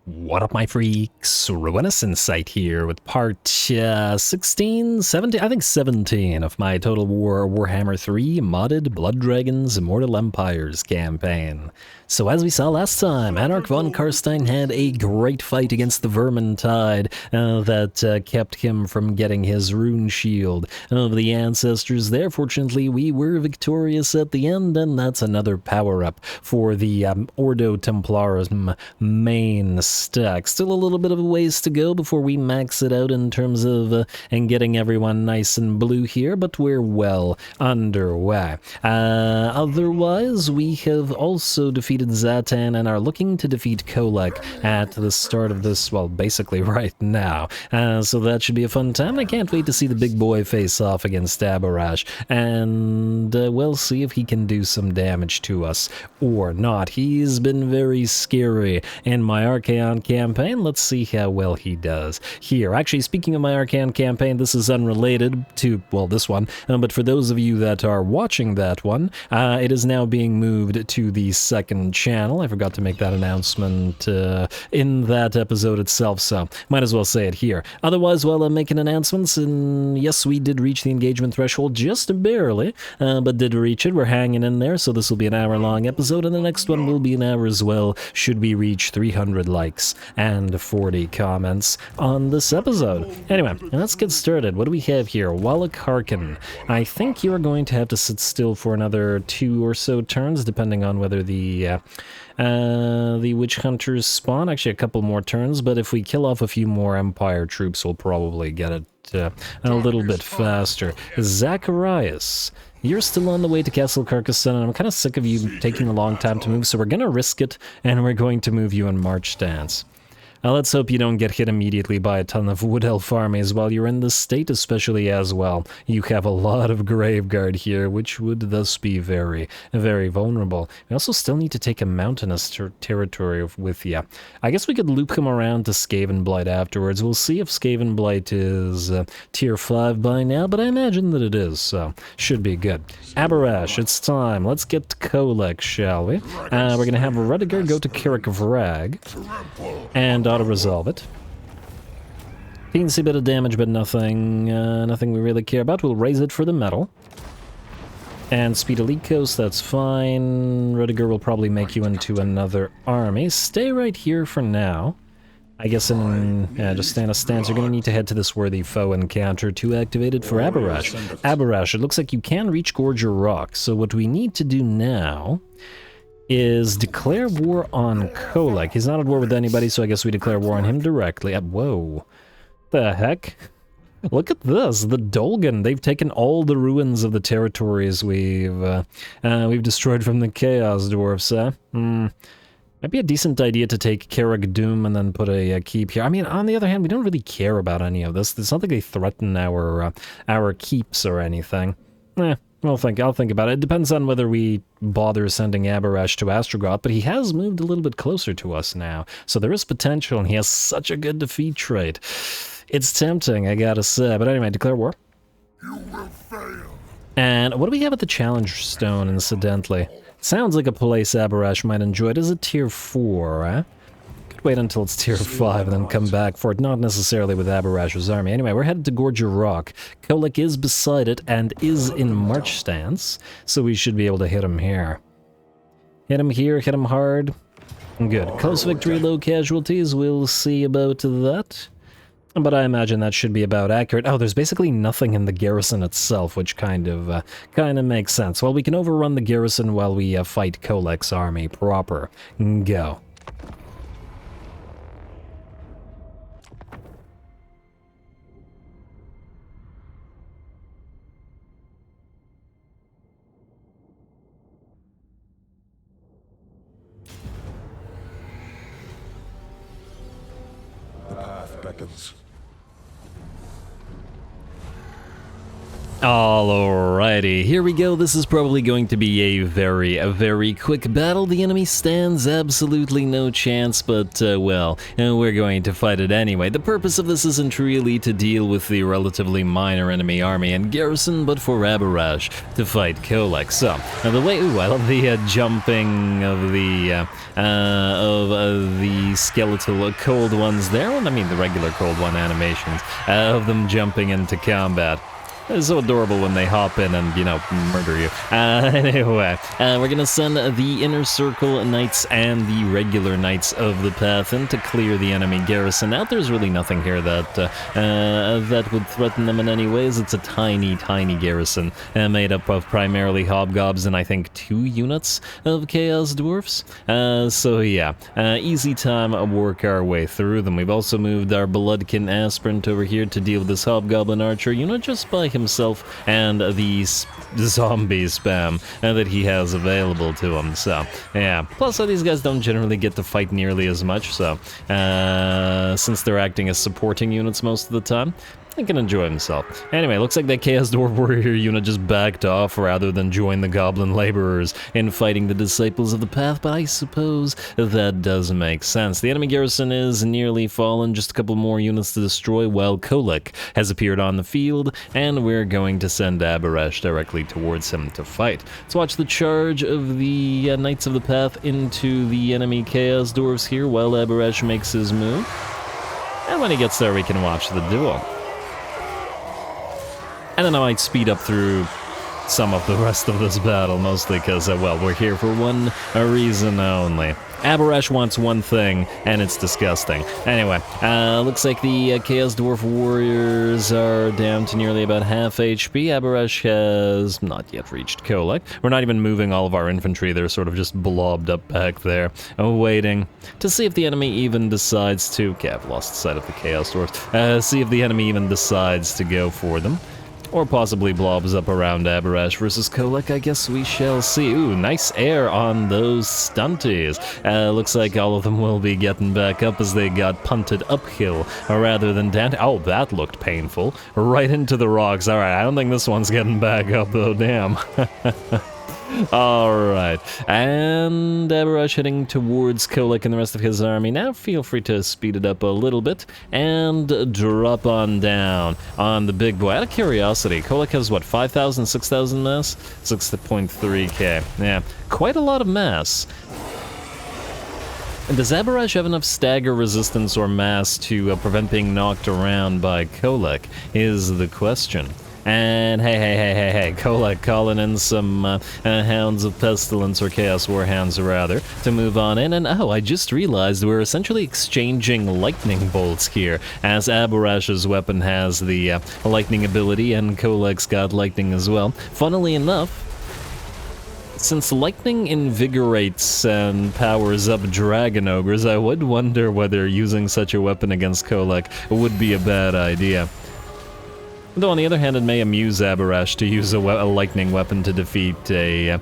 What up, my freaks? RuinusInsight here with part 16, 17, I think 17 of my Total War Warhammer 3 modded Blood Dragons Immortal Empires campaign. So as we saw last time, Anarch von Carstein had a great fight against the vermin tide that kept him from getting his rune shield of the ancestors there. Fortunately, we were victorious at the end, and that's another power-up for the Ordo Templarum main stack. Still a little bit of a ways to go before we max it out in terms of and getting everyone nice and blue here, but we're well underway. Otherwise, we have also defeated Zatan and are looking to defeat Coac at the start of this, well, basically right now. So that should be a fun time. I can't wait to see the big boy face off against Abarash, and we'll see if he can do some damage to us or not. He's been very scary in my Archaon campaign. Let's see how well he does here. Actually, speaking of my Archaon campaign, this is unrelated to, well, this one, but for those of you that are watching that one, it is now being moved to the second channel. I forgot to make that announcement in that episode itself, so might as well say it here. Otherwise, while I'm making announcements, and yes, we did reach the engagement threshold just barely, but did reach it. We're hanging in there, so this will be an hour-long episode, and the next one will be an hour as well, should we reach 300 likes and 40 comments on this episode. Anyway, let's get started. What do we have here? Walach Harkon. I think you're going to have to sit still for another 2 or so turns, depending on whether the witch hunters spawn. Actually, a couple more turns, but if we kill off a few more Empire troops, we'll probably get it a little bit faster. Zacharias. You're still on the way to Castle Carasson, and I'm kind of sick of you taking a long time to move, so we're going to risk it, and we're going to move you in March stance. Now, let's hope you don't get hit immediately by a ton of Wood Elf armies while you're in this state, especially as well. You have a lot of Graveguard here, which would thus be very, very vulnerable. We also still need to take a mountainous territory with you. I guess we could loop him around to Skaven Blight afterwards. We'll see if Skaven Blight is tier 5 by now, but I imagine that it is, so should be good. Abarash, it's time. Let's get to Coac, shall we? We're going to have Rudiger go to Kirik Vrag, and auto-resolve it. Teensy bit of damage, but nothing we really care about. We'll raise it for the metal. And Speed Elite Coast, that's fine. Rudiger will probably make you into another army. Stay right here for now. I guess just stand a stance. You're going to need to head to this worthy foe encounter to activate it for Abarash. Abarash, it looks like you can reach Gorger Rock, so what we need to do now is declare war on Coac. He's not at war with anybody, so I guess we declare war on him directly. Whoa. The heck? Look at this, the Dolgan. They've taken all the ruins of the territories we've destroyed from the Chaos Dwarfs, Might be a decent idea to take Carag Doom and then put a keep here. I mean, on the other hand, we don't really care about any of this. It's not like they threaten our keeps or anything. I'll think about it. It depends on whether we bother sending Abarash to Astrogoth, but he has moved a little bit closer to us now, so there is potential, and he has such a good defeat trait. It's tempting, I gotta say. But anyway, declare war. You will fail. And what do we have at the Challenge Stone, incidentally? Sounds like a place Abarash might enjoy. It is a tier 4, eh? Could wait until it's tier 5 and then come back for it, not necessarily with Abarash's army. Anyway, we're headed to Gorger Rock. Coac is beside it and is in march stance, so we should be able to hit him here. Hit him here, hit him hard. Good. Close victory, low casualties. We'll see about that. But I imagine that should be about accurate. Oh, there's basically nothing in the garrison itself, which kind of makes sense. Well, we can overrun the garrison while we fight Coac's army proper. Go. The path beckons. Alrighty, here we go. This is probably going to be a very quick battle. The enemy stands absolutely no chance, but, well, we're going to fight it anyway. The purpose of this isn't really to deal with the relatively minor enemy army and garrison, but for Abarash to fight Coac. So, the way, I love the jumping of the skeletal cold ones there. Well, I mean, the regular cold one animations of them jumping into combat. It's so adorable when they hop in and, you know, murder you. Anyway, we're gonna send the Inner Circle Knights and the regular Knights of the Path in to clear the enemy garrison out. There's really nothing here that that would threaten them in any ways. It's a tiny garrison made up of primarily hobgobs and I think 2 units of Chaos Dwarfs. So yeah, easy time work our way through them. We've also moved our Bloodkin Aspirant over here to deal with this Hobgoblin Archer unit just by himself and the zombie spam that he has available to him. So yeah, plus these guys don't generally get to fight nearly as much, so since they're acting as supporting units most of the time, he can enjoy himself. Anyway, looks like that Chaos Dwarf Warrior unit just backed off rather than join the Goblin Laborers in fighting the Disciples of the Path, but I suppose that does make sense. The enemy garrison is nearly fallen, just a couple more units to destroy while Coac has appeared on the field, and we're going to send Abarash directly towards him to fight. Let's watch the charge of the Knights of the Path into the enemy Chaos Dwarfs here while Abarash makes his move. And when he gets there, we can watch the duel. And then I might speed up through some of the rest of this battle, mostly because, well, we're here for one reason only. Abarash wants one thing, and it's disgusting. Anyway, looks like the Chaos Dwarf Warriors are down to nearly about half HP. Abarash has not yet reached Coac. We're not even moving all of our infantry. They're sort of just blobbed up back there, waiting to see if the enemy even decides to... Okay, I've lost sight of the Chaos Dwarfs. See if the enemy even decides to go for them. Or possibly blobs up around Abarash versus Coac, I guess we shall see. Ooh, nice air on those stunties. Looks like all of them will be getting back up as they got punted uphill rather than down. Oh, that looked painful. Right into the rocks. Alright, I don't think this one's getting back up though, damn. Alright, and Abarash heading towards Coac and the rest of his army. Now feel free to speed it up a little bit and drop on down on the big boy. Out of curiosity, Coac has what, 5,000, 6,000 mass? 6.3k. Yeah, quite a lot of mass. Does Abarash have enough stagger resistance or mass to prevent being knocked around by Coac, is the question. And hey, Coac calling in some Hounds of Pestilence, or Chaos Warhounds rather, to move on in. And oh, I just realized we're essentially exchanging lightning bolts here, as Abarash's weapon has the lightning ability, and Coac's got lightning as well. Funnily enough, since lightning invigorates and powers up dragon ogres, I would wonder whether using such a weapon against Coac would be a bad idea. Though on the other hand, it may amuse Abarash to use a lightning weapon to defeat a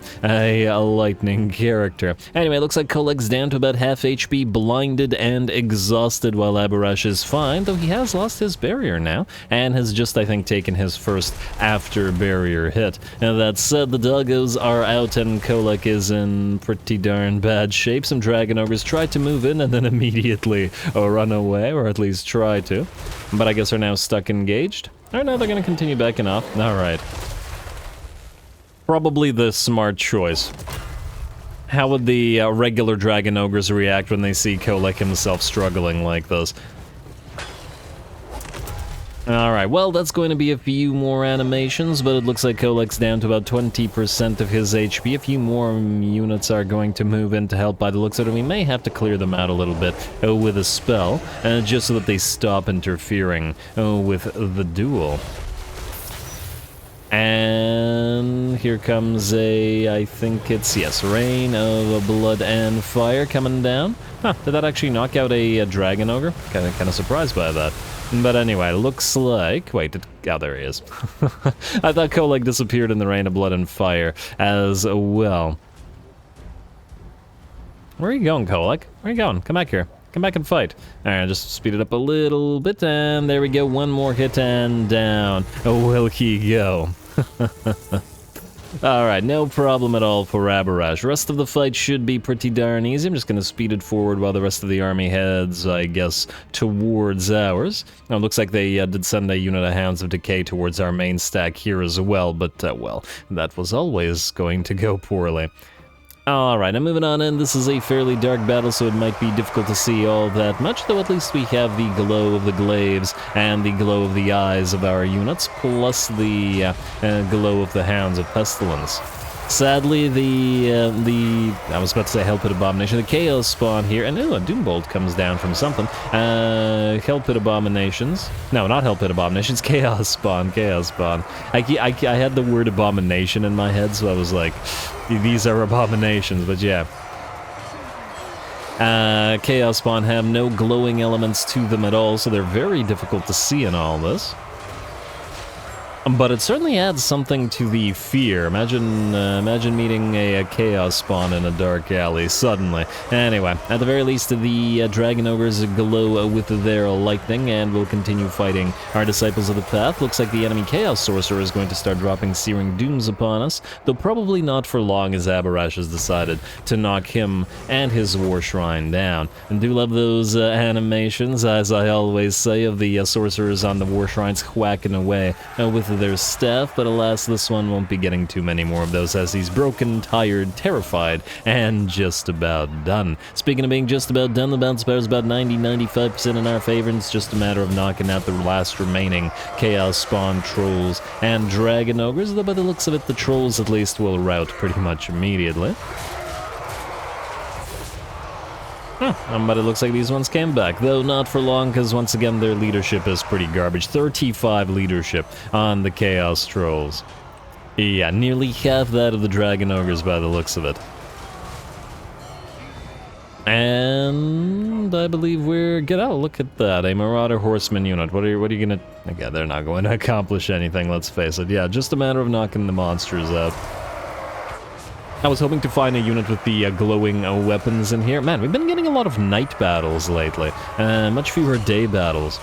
lightning character. Anyway, it looks like Coac's down to about half HP, blinded and exhausted, while Abarash is fine, though he has lost his barrier now, and has just, I think, taken his first after-barrier hit. Now, that said, the doggos are out, and Coac is in pretty darn bad shape. Some dragon ogres try to move in and then immediately run away, or at least try to, but I guess are now stuck engaged. Or no, they're going to continue backing off. Alright. Probably the smart choice. How would the regular dragon ogres react when they see Coac himself struggling like this? Alright, well, that's going to be a few more animations, but it looks like Coac's down to about 20% of his HP. A few more units are going to move in to help by the looks of it. We may have to clear them out a little bit with a spell, just so that they stop interfering with the duel. And here comes I think it's, yes, Rain of Blood and Fire coming down. Huh, did that actually knock out a dragon ogre? Kind of surprised by that. But anyway, looks like... Wait, oh, there he is. I thought Coac disappeared in the Rain of Blood and Fire as well. Where are you going, Coac? Where are you going? Come back here. Come back and fight. Alright, just speed it up a little bit, and there we go. One more hit and down. Will he go? Alright, no problem at all for Abarash. Rest of the fight should be pretty darn easy. I'm just going to speed it forward while the rest of the army heads, I guess, towards ours. Now, it looks like they did send a unit of Hounds of Decay towards our main stack here as well, but, well, that was always going to go poorly. Alright, I'm moving on in. This is a fairly dark battle, so it might be difficult to see all that much, though at least we have the glow of the glaives and the glow of the eyes of our units, plus the glow of the Hounds of Pestilence. Sadly, I was about to say Hellpit Abomination, the Chaos Spawn here, and a Doombolt comes down from something. Hellpit Abominations. No, not Hellpit Abominations, Chaos Spawn. I had the word Abomination in my head, so I was like, these are abominations, but yeah. Chaos Spawn have no glowing elements to them at all, so they're very difficult to see in all this. But it certainly adds something to the fear. Imagine meeting a Chaos Spawn in a dark alley suddenly. Anyway, at the very least, the Dragon Ogres glow with their lightning, and we'll continue fighting our Disciples of the Path. Looks like the enemy Chaos Sorcerer is going to start dropping Searing Dooms upon us, though probably not for long, as Abarash has decided to knock him and his War Shrine down. And do love those animations, as I always say, of the Sorcerers on the War Shrines whacking away with their staff, but alas, this one won't be getting too many more of those, as he's broken, tired, terrified, and just about done. Speaking of being just about done, the bounce power is about 90-95% in our favor, and it's just a matter of knocking out the last remaining Chaos Spawn Trolls and Dragon Ogres, though by the looks of it, the Trolls at least will rout pretty much immediately. But it looks like these ones came back, though not for long, because once again their leadership is pretty garbage. 35 leadership on the Chaos Trolls. Yeah, nearly half that of the Dragon Ogres by the looks of it. And I believe we're... look at that, a Marauder Horseman unit. What are you gonna... Again, they're not going to accomplish anything, let's face it. Yeah, just a matter of knocking the monsters out. I was hoping to find a unit with the glowing weapons in here. Man, we've been getting a lot of night battles lately, much fewer day battles.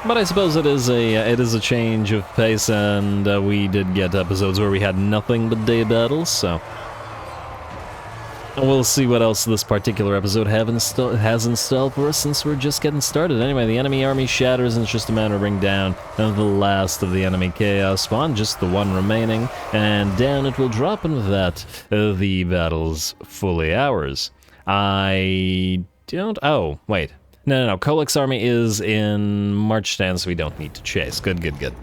But I suppose it is a change of pace, and we did get episodes where we had nothing but day battles, so... We'll see what else this particular episode has installed for us, since we're just getting started. Anyway, the enemy army shatters, and it's just a matter of bringing down the last of the enemy Chaos Spawn, just the one remaining, and down it will drop, and with that, the battle's fully ours. I don't... Oh, wait. No. Coac's army is in march stand, so we don't need to chase. Good.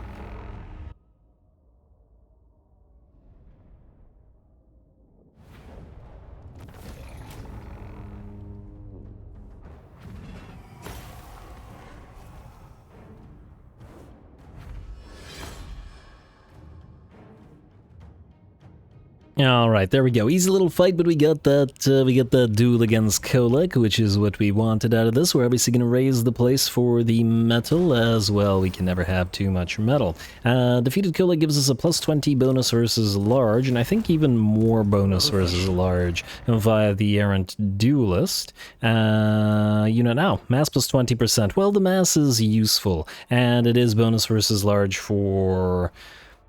Alright, there we go. Easy little fight, but we got that duel against Coac, which is what we wanted out of this. We're obviously going to raise the place for the metal as well. We can never have too much metal. Defeated Coac gives us a plus 20 bonus versus large, and I think even more bonus versus large via the Errant Duelist. Unit now, mass plus 20%. Well, the mass is useful, and it is bonus versus large for...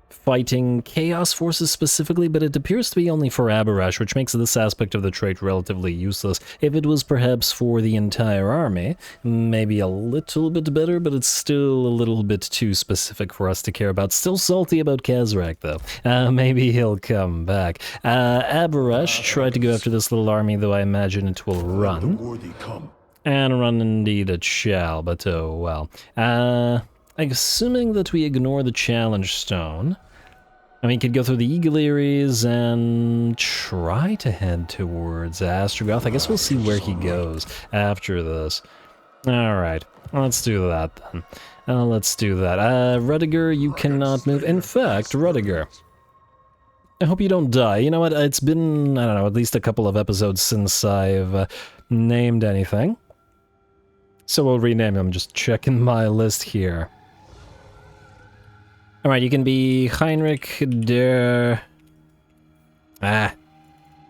fighting Chaos Forces specifically, but it appears to be only for Abarash, which makes this aspect of the trait relatively useless. If it was perhaps for the entire army, maybe a little bit better, but it's still a little bit too specific for us to care about. Still salty about Kazrak, though. Maybe he'll come back. Abarash tried to go after this little army, though I imagine it will run. And run indeed it shall, but oh well. Assuming that we ignore the Challenge Stone... I mean, we could go through the Eagle Ares and try to head towards Astrogoth. I guess we'll see where he goes after this. Alright, let's do that then. Let's do that. Rudiger, you cannot move. In fact, Rudiger, I hope you don't die. You know what, it's been, I don't know, at least a couple of episodes since I've named anything. So we'll rename him, just checking my list here. Alright, you can be Heinrich der...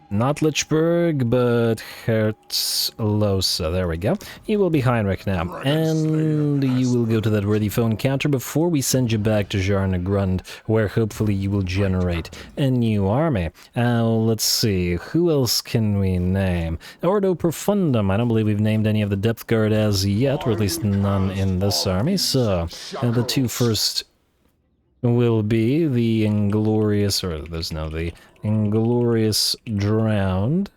Not Lichberg, but Herzlosa. There we go. You will be Heinrich now. And you will go to that worthy phone counter before we send you back to Jarnagrund, where hopefully you will generate a new army. Let's see. Who else can we name? Ordo Profundum. I don't believe we've named any of the Depth Guard as yet, or at least none in this army. So, the two first will be the Inglorious, or there's no the Inglorious Drowned.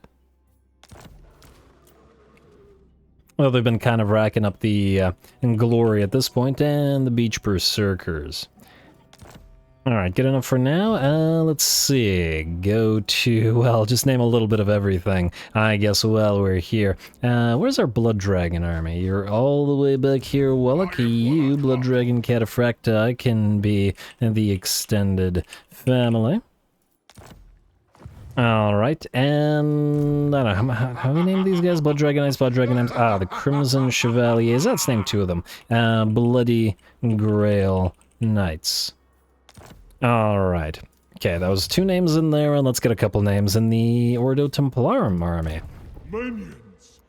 Well, they've been kind of racking up the Inglory at this point, and the Beach Berserkers. Alright, good enough for now. Let's see. Go to, well, just name a little bit of everything. I guess while we're here. Where's our Blood Dragon army? You're all the way back here, Walach. You, Blood Dragon Cataphracti, can be the extended family. Alright, and I don't know, how do we name these guys? Blood Dragon Knights, Blood Dragon Knights. The Crimson Chevaliers. Let's name two of them. Bloody Grail Knights. Alright. Okay, that was two names in there, and let's get a couple names in the Ordo Templarum army.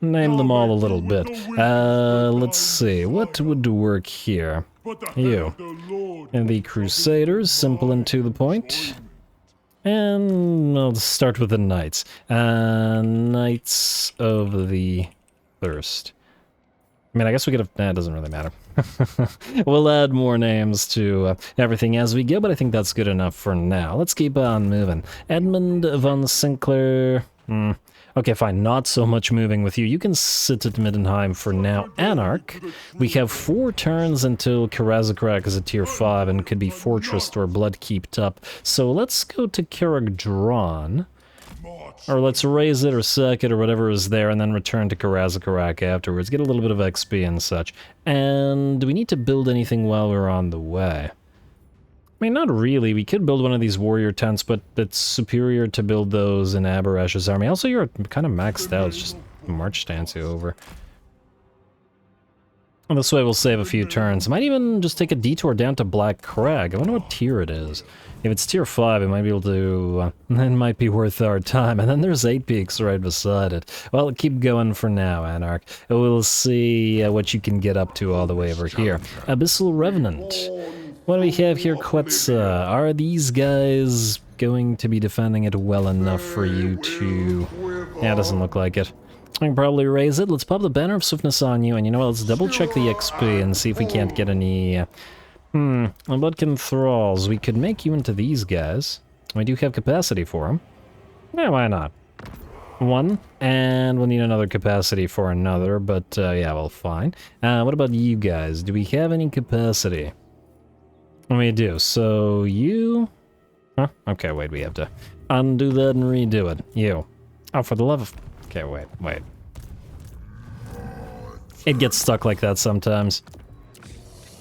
Name them all a little bit. Let's see, what would work here? You. And the Crusaders, simple and to the point. And I'll start with the Knights. Knights of the Thirst. I mean, I guess we could have... Nah, it doesn't really matter. We'll add more names to everything as we go, but I think that's good enough for now. Let's keep on moving. Edmund von Sinclair... Okay, fine, not so much moving with you. You can sit at Middenheim for now. Anarch, we have 4 turns until Karazakrak is a tier 5 and could be fortressed or bloodkeeped up. So let's go to Karagdran. Or let's raise it or sack it or whatever is there and then return to Karazakarak afterwards. Get a little bit of XP and such. And do we need to build anything while we're on the way? I mean, not really. We could build one of these warrior tents, but it's superior to build those in Aberash's army. Also, you're kind of maxed out. It's just march stance you over. And this way we'll save a few turns. Might even just take a detour down to Black Crag. I wonder what tier it is. If it's tier 5, it might be able to... it might be worth our time. And then there's 8 Peaks right beside it. Well, keep going for now, Anarch. We'll see what you can get up to all the way over here. Abyssal Revenant. What do we have here, Quetzal? Are these guys going to be defending it well enough for you to... Yeah, it doesn't look like it. I can probably raise it. Let's pop the Banner of Swiftness on you, and you know what, let's double check the XP and see if we can't get any... Bloodkin Thralls. We could make you into these guys. We do have capacity for them. Yeah, why not? 1, and we'll need another capacity for another, but yeah, well, fine. What about you guys? Do we have any capacity? We do, so you... Huh? Okay, wait, we have to undo that and redo it. You. Oh, for the love of... Okay, wait. It gets stuck like that sometimes.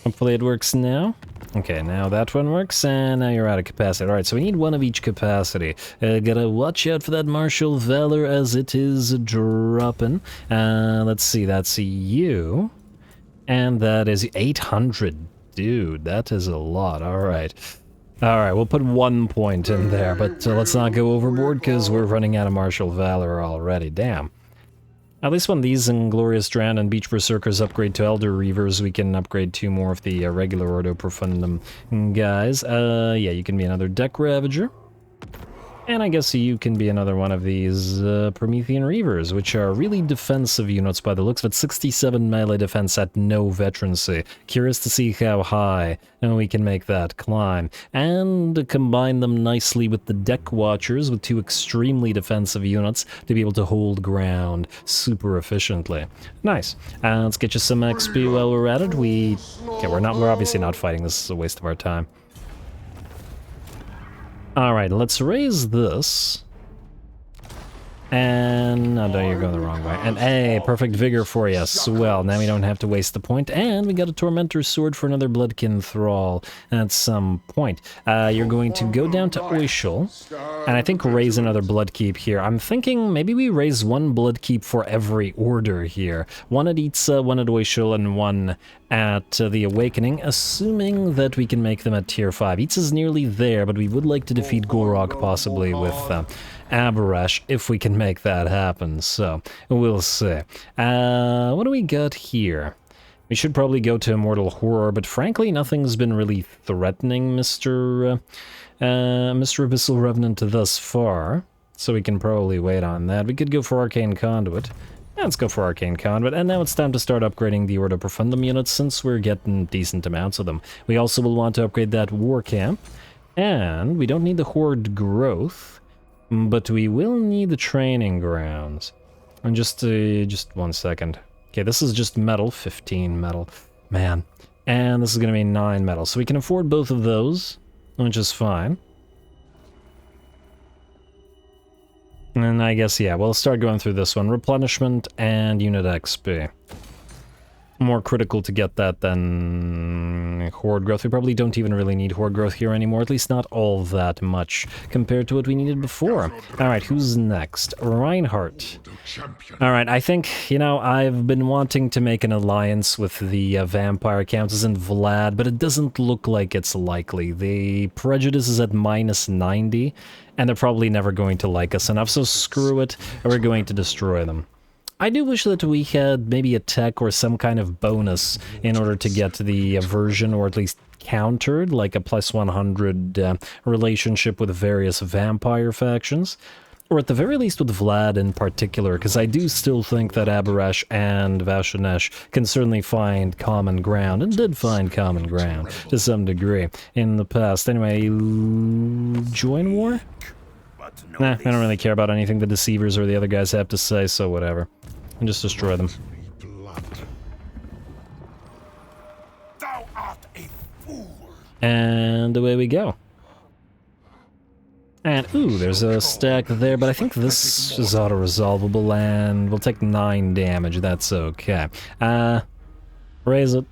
Hopefully it works now. Okay, now that one works, and now you're out of capacity. Alright, so we need one of each capacity. Gotta watch out for that Martial Valor as it is dropping. Let's see, that's you. And that is 800. Dude, that is a lot. Alright. Alright, we'll put 1 point in there, but let's not go overboard because we're running out of Martial Valor already. Damn. At least when these Inglorious Drowned and Beach Berserkers upgrade to Elder Reavers, we can upgrade 2 more of the regular Ordo Profundum guys. Yeah, you can be another Deck Ravager. And I guess you can be another one of these Promethean Reavers, which are really defensive units by the looks of it. 67 melee defense at no veterancy. Curious to see how high we can make that climb. And combine them nicely with the Deck Watchers, with 2 extremely defensive units to be able to hold ground super efficiently. Nice. Let's get you some XP while we're at it. Okay, we're obviously not fighting. This is a waste of our time. Alright, let's raise this. And... oh, no, you're going the wrong way. And hey, perfect vigor for you. Swell. Now we don't have to waste the point. And we got a Tormentor's Sword for another Bloodkin Thrall at some point. You're going to go down to Oishel. And I think raise another Bloodkeep here. I'm thinking maybe we raise 1 Bloodkeep for every order here. 1 at Itza, 1 at Oishel, and 1 at the Awakening, assuming that we can make them at tier 5. Itza's nearly there, but we would like to defeat Golrok possibly with Abarash, if we can make that happen, so we'll see. What do we got here? We should probably go to Immortal Horror, but frankly, nothing's been really threatening Mr. Abyssal Revenant thus far, so we can probably wait on that. We could go for Arcane Conduit. Yeah, let's go for Arcane Conduit, and now it's time to start upgrading the Ordo Profundum units since we're getting decent amounts of them. We also will want to upgrade that War Camp, and we don't need the Horde Growth, but we will need the Training Grounds. And just 1 second. Okay, this is just metal, 15 metal, man. And this is going to be 9 metal, so we can afford both of those, which is fine. And I guess, yeah, we'll start going through this one. Replenishment and unit XP. More critical to get that than Horde Growth. We probably don't even really need Horde Growth here anymore, at least not all that much compared to what we needed before. Alright, who's next? Reinhardt. Alright, I think, you know, I've been wanting to make an alliance with the Vampire Countess and Vlad, but it doesn't look like it's likely. The prejudice is at -90, and they're probably never going to like us enough, so screw it, we're going to destroy them. I do wish that we had maybe a tech or some kind of bonus in order to get the aversion, or at least countered, like a +100 relationship with various vampire factions. Or at the very least with Vlad in particular, because I do still think that Abarash and Vashanesh can certainly find common ground, and did find common ground to some degree in the past. Anyway, join war? Nah, I don't really care about anything the Deceivers or the other guys have to say, so whatever. And just destroy them. Thou art a fool. And away we go. And, ooh, there's a stack there, but I think this is auto-resolvable, and we'll take 9 damage, that's okay. Raise it.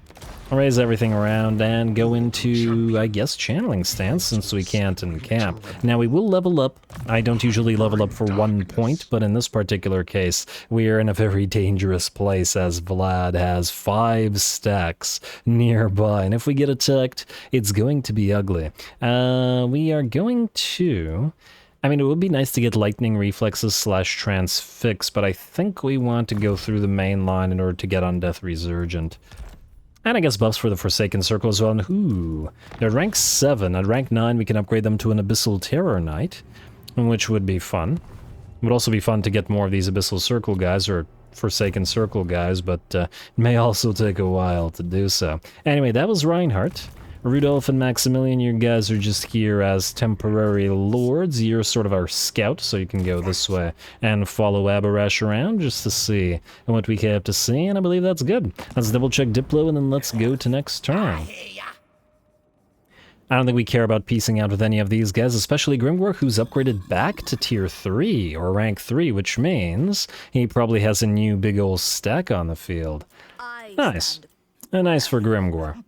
Raise everything around and go into, I guess, channeling stance, since we can't encamp. Now, we will level up. I don't usually level up for 1 point, but in this particular case, we are in a very dangerous place, as Vlad has 5 stacks nearby. And if we get attacked, it's going to be ugly. We are going to... I mean, it would be nice to get lightning reflexes / transfix, but I think we want to go through the main line in order to get Undeath Resurgent. And I guess buffs for the Forsaken Circle as well. And ooh, they're at rank 7. At rank 9, we can upgrade them to an Abyssal Terror Knight, which would be fun. It would also be fun to get more of these Abyssal Circle guys, or Forsaken Circle guys, but it may also take a while to do so. Anyway, that was Reinhardt. Rudolph and Maximilian, you guys are just here as temporary lords. You're sort of our scout, so you can go this way and follow Abarash around just to see what we have to see, and I believe that's good. Let's double-check Diplo, and then let's go to next turn. I don't think we care about piecing out with any of these guys, especially Grimgor, who's upgraded back to tier 3, or rank 3, which means he probably has a new big ol' stack on the field. Nice. Nice for Grimgor.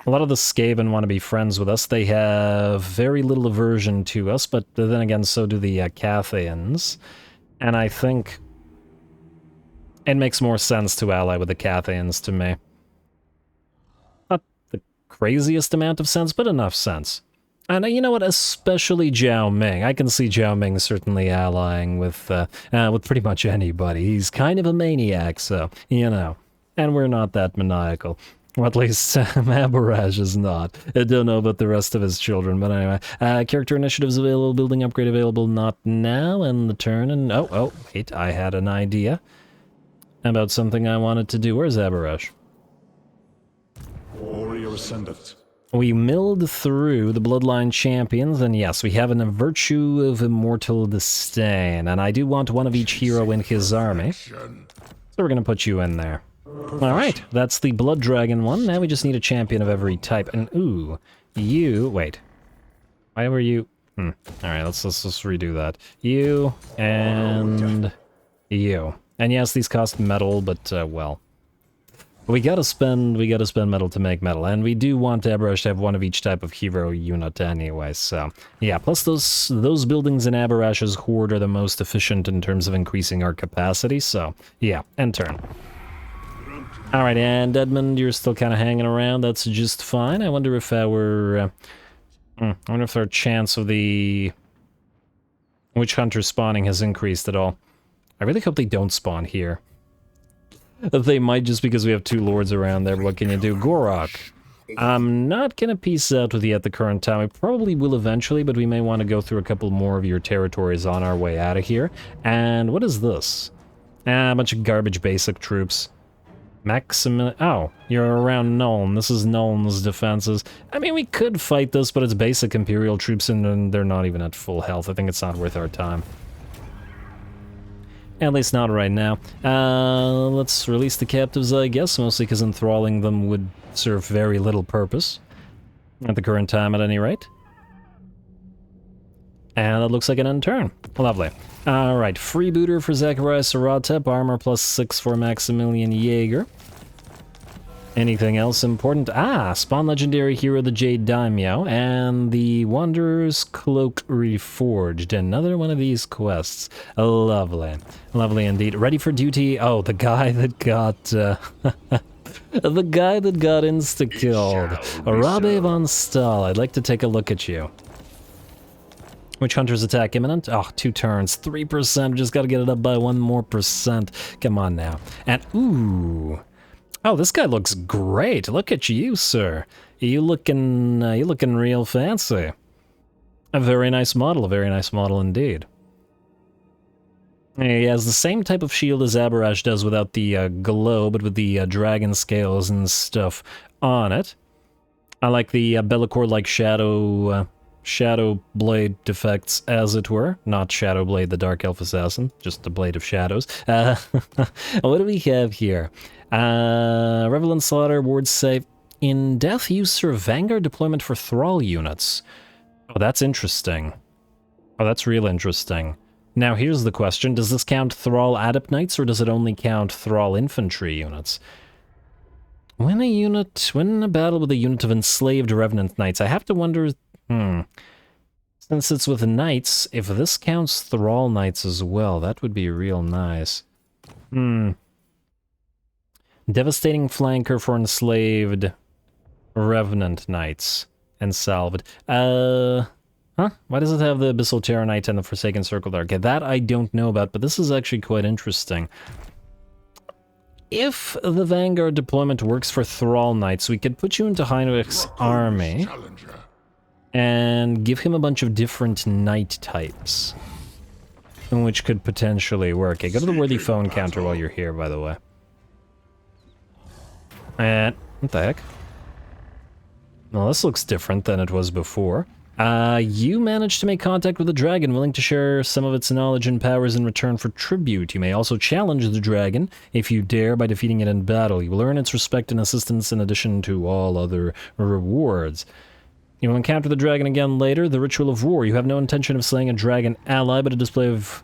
A lot of the Skaven want to be friends with us. They have very little aversion to us, but then again, so do the Cathians. And I think it makes more sense to ally with the Cathians to me. Not the craziest amount of sense, but enough sense. And you know what, especially Zhao Ming. I can see Zhao Ming certainly allying with pretty much anybody. He's kind of a maniac, so, you know. And we're not that maniacal. Or at least Abarash is not. I don't know about the rest of his children, but anyway. Character initiatives available, building upgrade available, not now, and the turn, and... Oh, wait, I had an idea about something I wanted to do. Where's Abarash? Warrior ascendant. We milled through the Bloodline Champions, and yes, we have a Virtue of Immortal Disdain, and I do want one of each hero in his army. So we're gonna put you in there. Alright, that's the Blood Dragon one. Now we just need a champion of every type. And ooh, you... Wait. Why were you... Alright, let's redo that. You and you. And yes, these cost metal, but well. We gotta spend metal to make metal, and we do want Abarash to have one of each type of hero unit anyway, so yeah, plus those buildings in Abarash's horde are the most efficient in terms of increasing our capacity, so yeah, end turn. Alright, and Edmund, you're still kind of hanging around. That's just fine. I wonder if our... I wonder if our chance of the Witch hunter spawning has increased at all. I really hope they don't spawn here. They might just because we have 2 lords around there, but what can you do? Gorok. I'm not gonna peace out with you at the current time. I probably will eventually, but we may want to go through a couple more of your territories on our way out of here. And what is this? A bunch of garbage basic troops. Oh, you're around Nuln. This is Nuln's defenses. I mean, we could fight this, but it's basic Imperial troops and they're not even at full health. I think it's not worth our time. At least not right now. Let's release the captives, I guess, mostly because enthralling them would serve very little purpose. At the current time, at any rate. And that looks like an end turn. Lovely. Alright, freebooter for Zachariah Saratep, armor +6 for Maximilian Jaeger. Anything else important? Spawn legendary hero the Jade Daimyo, and the Wanderer's Cloak Reforged. Another one of these quests. Lovely. Lovely indeed. Ready for duty? Oh, the guy that got, the guy that got insta-killed. Arabe von Stahl, I'd like to take a look at you. Witch Hunter's attack imminent? Oh, 2 turns, 3%, just gotta get it up by 1 more percent. Come on now. And, ooh. Oh, this guy looks great. Look at you, sir. You looking real fancy. A very nice model indeed. He has the same type of shield as Abarash does without the glow, but with the dragon scales and stuff on it. I like the Be'lakor-like shadow blade defects, as it were. Not Shadow Blade, the Dark Elf Assassin, just the Blade of Shadows. What do we have here? Revelant Slaughter, ward save. In death, use Sir Vanguard deployment for Thrall units. Oh, that's interesting. Oh, that's real interesting. Now, here's the question. Does this count Thrall Adept Knights, or does it only count Thrall Infantry units? When a battle with a unit of enslaved Revenant Knights, I have to wonder... Since it's with Knights, if this counts Thrall Knights as well, that would be real nice. Devastating flanker for enslaved Revenant Knights and salved. Why does it have the Abyssal Terror Knight and the Forsaken Circle there? Okay, that I don't know about, but this is actually quite interesting. If the Vanguard deployment works for Thrall Knights, we could put you into Heinrich's army and give him a bunch of different knight types, which could potentially work. Okay, go to the Worthy Foe encounter while you're here, by the way. And what the heck? Well, this looks different than it was before. You managed to make contact with a dragon willing to share some of its knowledge and powers in return for tribute. You may also challenge the dragon, if you dare, by defeating it in battle. You will earn its respect and assistance in addition to all other rewards. You will encounter the dragon again later. The Ritual of War. You have no intention of slaying a dragon ally, but a display of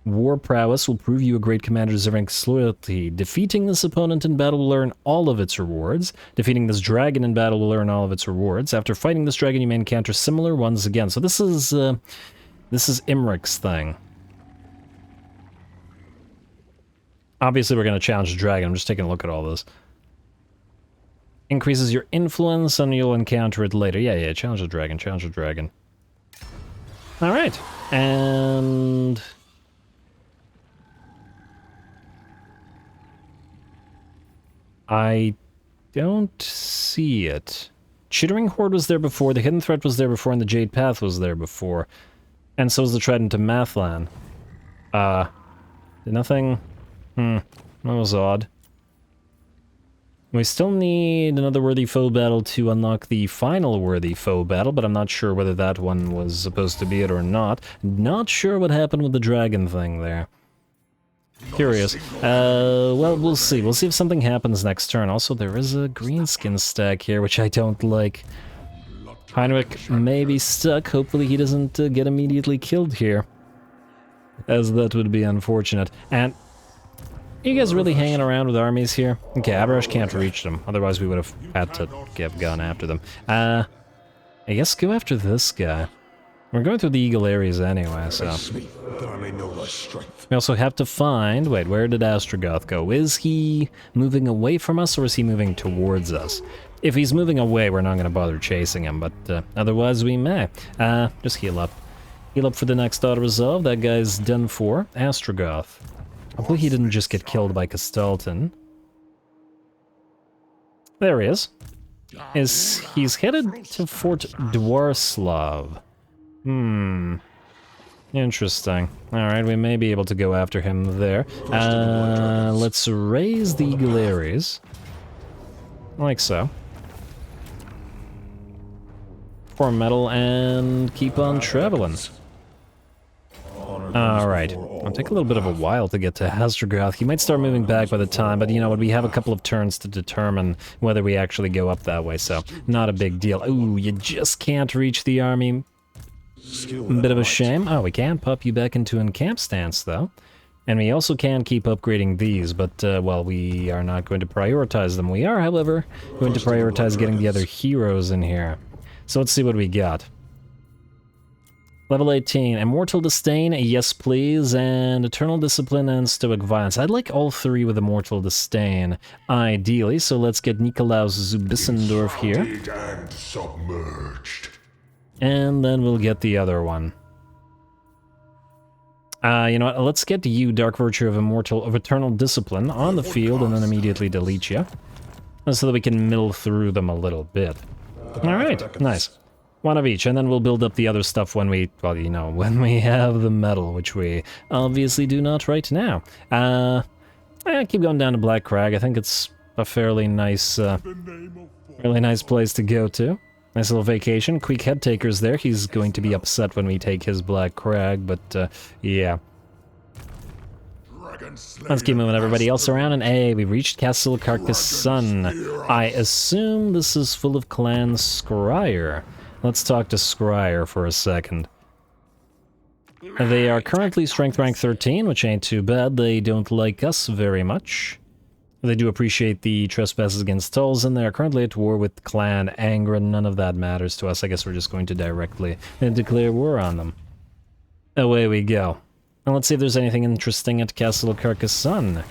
war prowess will prove you a great commander deserving loyalty. Defeating this opponent in battle will earn all of its rewards. Defeating this dragon in battle will earn all of its rewards. After fighting this dragon, you may encounter similar ones again. So this is Imric's thing. Obviously, we're going to challenge the dragon. I'm just taking a look at all this. Increases your influence, and you'll encounter it later. Yeah, challenge the dragon, challenge the dragon. Alright, and... I don't see it. Chittering Horde was there before, the Hidden Threat was there before, and the Jade Path was there before. And so was the Trident of Mathlan. Nothing... that was odd. We still need another Worthy Foe battle to unlock the final Worthy Foe battle, but I'm not sure whether that one was supposed to be it or not. Not sure what happened with the dragon thing there. Curious. Well, we'll see. We'll see if something happens next turn. Also, there is a greenskin stack here, which I don't like. Heinrich may be stuck. Hopefully he doesn't get immediately killed here, as that would be unfortunate. And... are you guys really hanging around with armies here? Okay, Abarash can't reach them, otherwise we would have had to have gone after them. I guess go after this guy. We're going through the Eagle areas anyway, so... we also have to find... wait, where did Astrogoth go? Is he moving away from us, or is he moving towards us? If he's moving away, we're not going to bother chasing him, but otherwise we may. Just heal up. Heal up for the next auto-resolve. That guy's done for. Astrogoth. Hopefully he didn't just get killed by Castalton. There he is. He's headed to Fort Dwarslav. Interesting. Alright, we may be able to go after him there. Let's raise the Eagle Ares. Like so. For metal and keep on traveling. Alright. It'll take a little bit of a while to get to Astrogoth. He might start moving back by the time, but you know what, we have a couple of turns to determine whether we actually go up that way, so not a big deal. Ooh, you just can't reach the army. Bit of a shame. Oh, we can pop you back into encamp stance, though. And we also can keep upgrading these, but, well, we are not going to prioritize them. We are, however, going to prioritize getting the other heroes in here. So let's see what we got. Level 18, Immortal Disdain, yes please, and Eternal Discipline and Stoic Violence. I'd like all three with Immortal Disdain, ideally, so let's get Nikolaus Zubissendorf here. And submerged. And then we'll get the other one. You know what, let's get you, Dark Virtue of Eternal Discipline, on the field and then immediately delete you. So that we can mill through them a little bit. Alright, nice. One of each, and then we'll build up the other stuff when we, well, you know, when we have the metal, which we obviously do not right now. Keep going down to Black Crag. I think it's a fairly nice place to go to. Nice little vacation. Quick Head Taker's there. He's going to be upset when we take his Black Crag, but, yeah. Let's keep moving everybody else around, and hey, we reached Castle Carasson. I assume this is full of Clan Scryer. Let's talk to Scryer for a second. They are currently strength rank 13, which ain't too bad. They don't like us very much. They do appreciate the trespasses against Tulls, and they are currently at war with Clan Angren. None of that matters to us. I guess we're just going to directly declare war on them. Away we go. And let's see if there's anything interesting at Castle Carasson.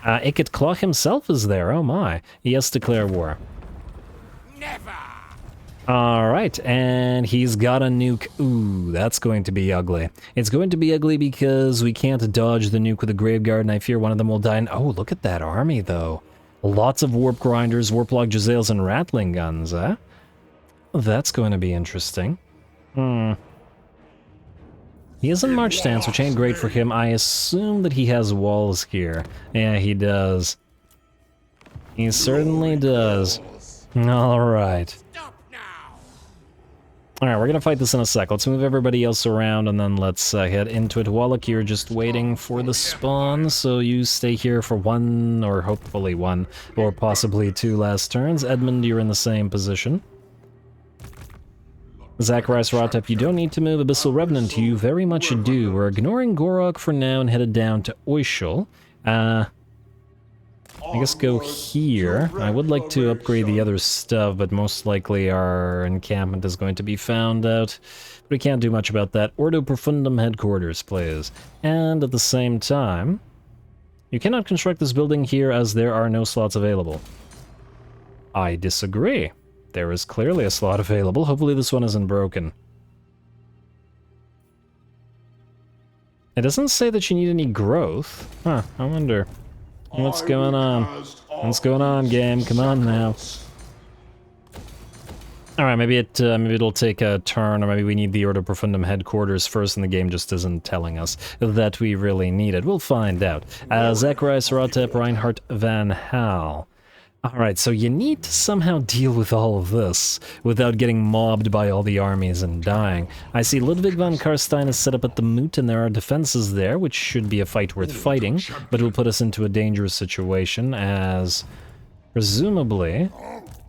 Ikit Claw himself is there, oh my. Yes, declare war. Never! Alright, and he's got a nuke. Ooh, that's going to be ugly. It's going to be ugly because we can't dodge the nuke with a Graveguard, and I fear one of them will die. And, oh, look at that army, though. Lots of Warp Grinders, Warplog Jezzails, and Rattling Guns, eh? That's going to be interesting. He is in March stance, which ain't great for him. I assume that he has walls here. Yeah, he does. He certainly does. Alright. Alright, we're gonna fight this in a sec. Let's move everybody else around and then let's head into it. Walach, you're just waiting for the spawn, so you stay here for one, or hopefully one, or possibly two last turns. Edmund, you're in the same position. Zacharias Rotep, you don't need to move. Abyssal Revenant, you very much do. We're ignoring Gorok for now and headed down to Oishel. I guess go here. I would like to upgrade the other stuff, but most likely our encampment is going to be found out. But we can't do much about that. Ordo Profundum headquarters, please. And at the same time, you cannot construct this building here as there are no slots available. I disagree. There is clearly a slot available. Hopefully this one isn't broken. It doesn't say that you need any growth. Huh, I wonder. What's going on? What's going on, game? Come on now. Alright, maybe it'll take a turn, or maybe we need the Ordo Profundum headquarters first, and the game just isn't telling us that we really need it. We'll find out. Zacharias Rotep, Reinhardt Van Hal. Alright, so you need to somehow deal with all of this without getting mobbed by all the armies and dying. I see Ludwig von Karstein is set up at the Moot, and there are defenses there, which should be a fight worth fighting, but will put us into a dangerous situation, as presumably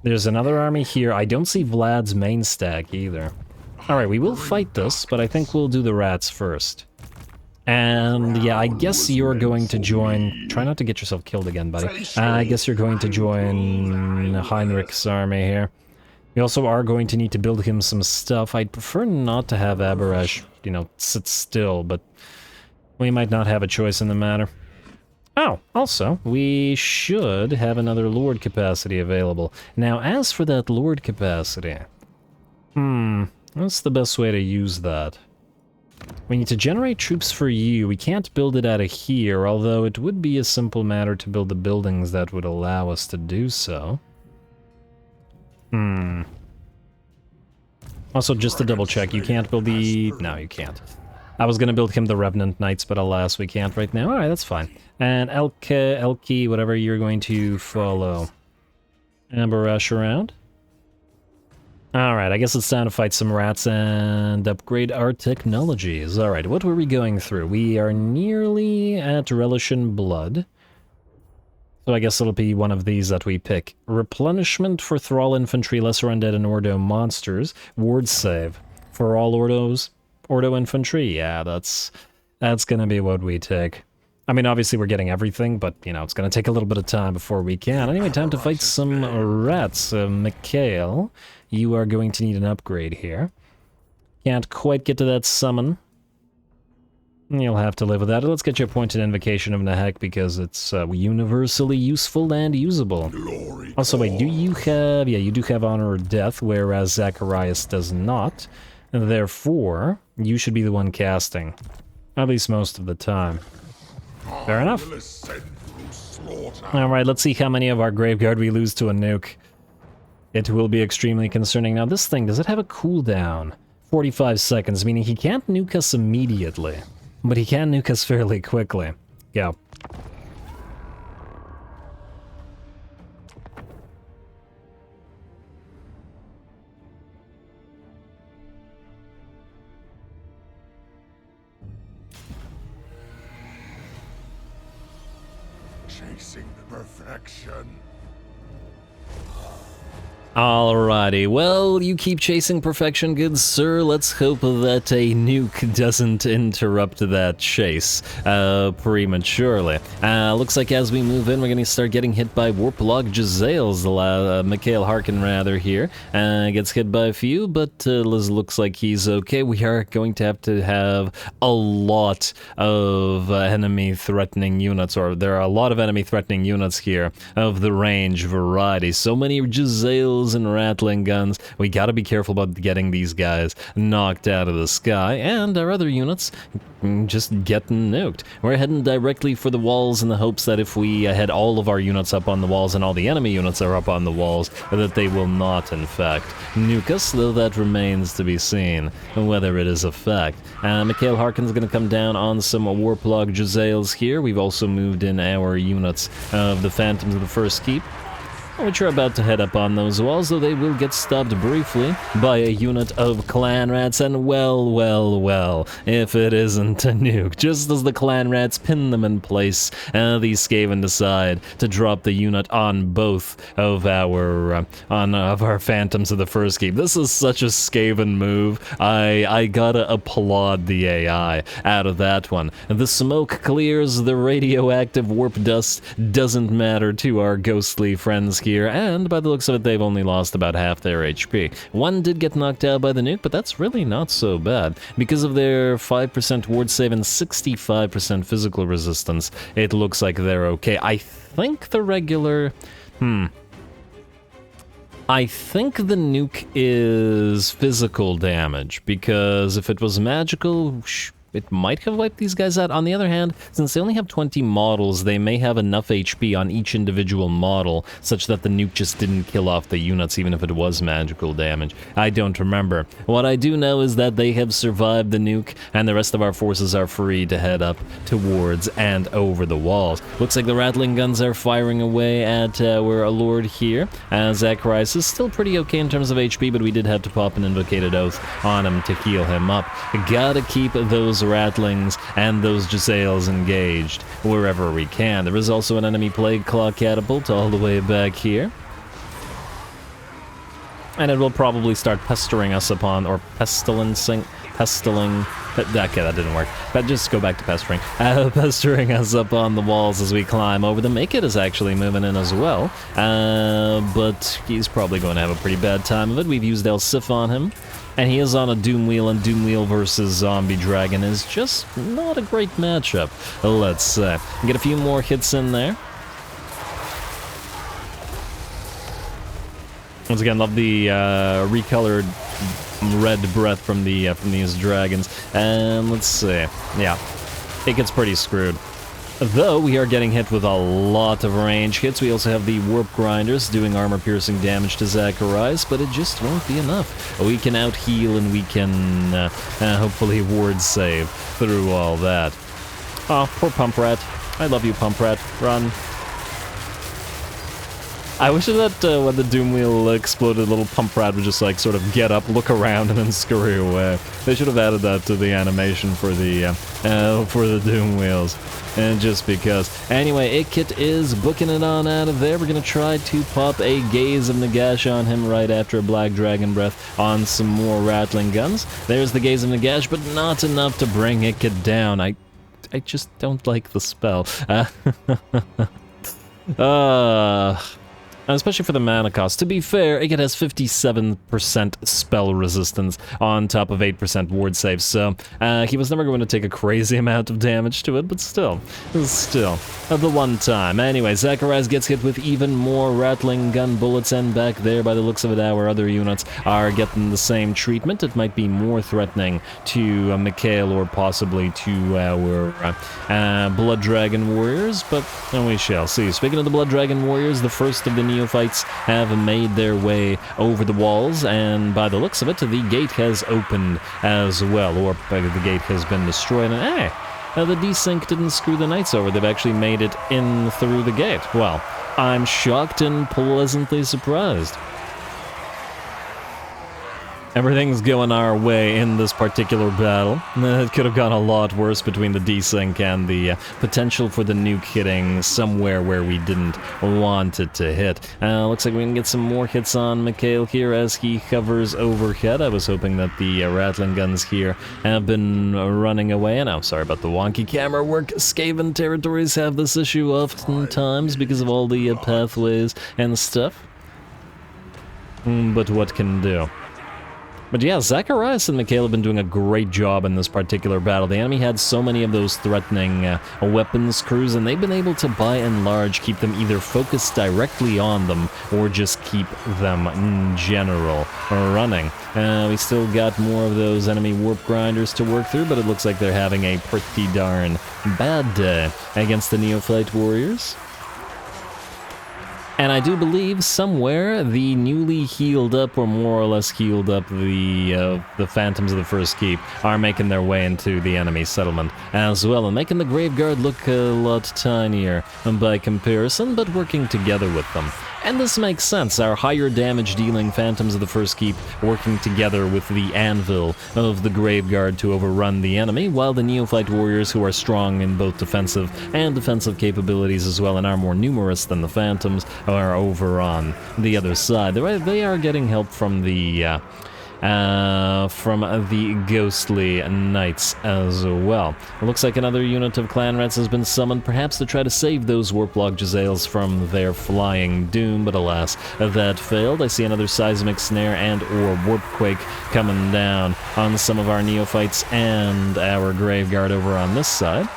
there's another army here. I don't see Vlad's main stack either. Alright, we will fight this, but I think we'll do the rats first. And yeah, I guess you're going to join... Try not to get yourself killed again, buddy. I guess you're going to join Heinrich's army here. We also are going to need to build him some stuff. I'd prefer not to have Abarash, you know, sit still, but we might not have a choice in the matter. Oh, also, we should have another Lord capacity available. Now, as for that Lord capacity... what's the best way to use that? We need to generate troops for you. We can't build it out of here, although it would be a simple matter to build the buildings that would allow us to do so. Also, just to double check, you can't build the... No, you can't. I was gonna build him the Revenant Knights, but alas, we can't right now. Alright, that's fine. And Elki, whatever you're going to follow. Amber-rush around. Alright, I guess it's time to fight some rats and upgrade our technologies. Alright, what were we going through? We are nearly at Relish in Blood. So I guess it'll be one of these that we pick. Replenishment for Thrall Infantry, Lesser Undead, and Ordo Monsters. Ward save for all Ordo Infantry. Yeah, that's gonna be what we take. I mean, obviously we're getting everything, but, you know, it's gonna take a little bit of time before we can. Anyway, time to fight some rats. Mikhail, you are going to need an upgrade here. Can't quite get to that summon. You'll have to live with that. Let's get you a pointed invocation of Nahek because it's universally useful and usable. Also, wait, do you have... Yeah, you do have Honor or Death, whereas Zacharias does not. And therefore, you should be the one casting. At least most of the time. Fair enough. Alright, let's see how many of our Graveguard we lose to a nuke. It will be extremely concerning. Now, this thing, does it have a cooldown? 45 seconds, meaning he can't nuke us immediately. But he can nuke us fairly quickly. Go. Chasing perfection. Alrighty, well, you keep chasing perfection, good sir. Let's hope that a nuke doesn't interrupt that chase prematurely. Looks like as we move in, we're going to start getting hit by Warplock Jezzails. Mikhail Harkon, rather, here. Gets hit by a few, but looks like he's okay. We are going to have a lot of enemy-threatening units, or there are a lot of enemy-threatening units here of the range variety. So many Jezzails and rattling guns. We gotta be careful about getting these guys knocked out of the sky, and our other units just getting nuked. We're heading directly for the walls in the hopes that if we head all of our units up on the walls and all the enemy units are up on the walls, that they will not, in fact, nuke us, though that remains to be seen, whether it is a fact. Mikhail Harkin's gonna come down on some Warplug Jezzails here. We've also moved in our units of the Phantoms of the First Keep, which are about to head up on those walls, though they will get stopped briefly by a unit of clan rats, and well, if it isn't a nuke. Just as the clan rats pin them in place, these Skaven decide to drop the unit on both of our Phantoms of the First Keep. This is such a Skaven move. I gotta applaud the AI out of that one. The smoke clears, the radioactive warp dust doesn't matter to our ghostly friends here, and by the looks of it, they've only lost about half their HP. One did get knocked out by the nuke, but that's really not so bad. Because of their 5% ward save and 65% physical resistance, it looks like they're okay. I think the regular... I think the nuke is physical damage, because if it was magical... it might have wiped these guys out. On the other hand, since they only have 20 models, they may have enough HP on each individual model, such that the nuke just didn't kill off the units, even if it was magical damage. I don't remember. What I do know is that they have survived the nuke, and the rest of our forces are free to head up towards and over the walls. Looks like the rattling guns are firing away at our lord here. Zacharias is still pretty okay in terms of HP, but we did have to pop an Invocated Oath on him to heal him up. Gotta keep those rattlings and those Jezzails engaged wherever we can. There is also an enemy Plague Claw catapult all the way back here, and it will probably start pestering us upon, or pestiling. Okay, that didn't work. But just go back to pestering. Pestering us up on the walls as we climb over them. Make It is actually moving in as well, but he's probably going to have a pretty bad time of it. We've used El Sif on him, and he is on a Doom Wheel, and Doom Wheel versus Zombie Dragon is just not a great matchup. Let's get a few more hits in there. Once again, love the recolored red breath from these dragons. And let's see. Yeah, it gets pretty screwed. Though we are getting hit with a lot of range hits, we also have the warp grinders doing armor-piercing damage to Zacharias, but it just won't be enough. We can out-heal and we can hopefully ward save through all that. Oh, poor Pump Rat. I love you, Pump Rat. Run. I wish that when the Doom Wheel exploded, little Pump Rat would just like sort of get up, look around, and then scurry away. They should have added that to the animation for the Doom Wheels. And just because. Anyway, Ikit is booking it on out of there. We're going to try to pop a Gaze of Nagash on him right after a Black Dragon Breath on some more rattling guns. There's the Gaze of Nagash, but not enough to bring Ikit down. I just don't like the spell. Especially for the mana cost. To be fair, it has 57% spell resistance on top of 8% ward save, so he was never going to take a crazy amount of damage to it, but still, the one time. Anyway, Zacharias gets hit with even more rattling gun bullets, and back there, by the looks of it, our other units are getting the same treatment. It might be more threatening to Mikhail or possibly to our Blood Dragon Warriors, but we shall see. Speaking of the Blood Dragon Warriors, the first of the neophytes have made their way over the walls, and by the looks of it, the gate has opened as well, or the gate has been destroyed, and the desync didn't screw the knights over. They've actually made it in through the gate. Well, I'm shocked and pleasantly surprised. Everything's going our way in this particular battle. It could have gone a lot worse between the desync and the potential for the nuke hitting somewhere where we didn't want it to hit. Looks like we can get some more hits on Mikhail here as he hovers overhead. I was hoping that the rattling guns here have been running away. And I'm sorry about the wonky camera work. Skaven territories have this issue oftentimes because of all the pathways and stuff. But what can do? But yeah, Zacharias and Mikhail have been doing a great job in this particular battle. The enemy had so many of those threatening weapons crews, and they've been able to, by and large, keep them either focused directly on them or just keep them in general running. We still got more of those enemy warp grinders to work through, but it looks like they're having a pretty darn bad day against the Neophyte Warriors. And I do believe somewhere the newly healed up, or more or less healed up, the Phantoms of the First Keep are making their way into the enemy settlement as well, and making the Graveguard look a lot tinier by comparison, but working together with them. And this makes sense, our higher damage dealing Phantoms of the First Keep working together with the Anvil of the Graveguard to overrun the enemy, while the Neophyte Warriors, who are strong in both defensive and defensive capabilities as well and are more numerous than the Phantoms, are over on the other side. They are getting help from the ghostly knights as well. It looks like another unit of Clan Rats has been summoned, perhaps to try to save those Warplog Jezzails from their flying doom, but alas, that failed. I see another Seismic Snare and or Warpquake coming down on some of our Neophytes and our Graveguard over on this side.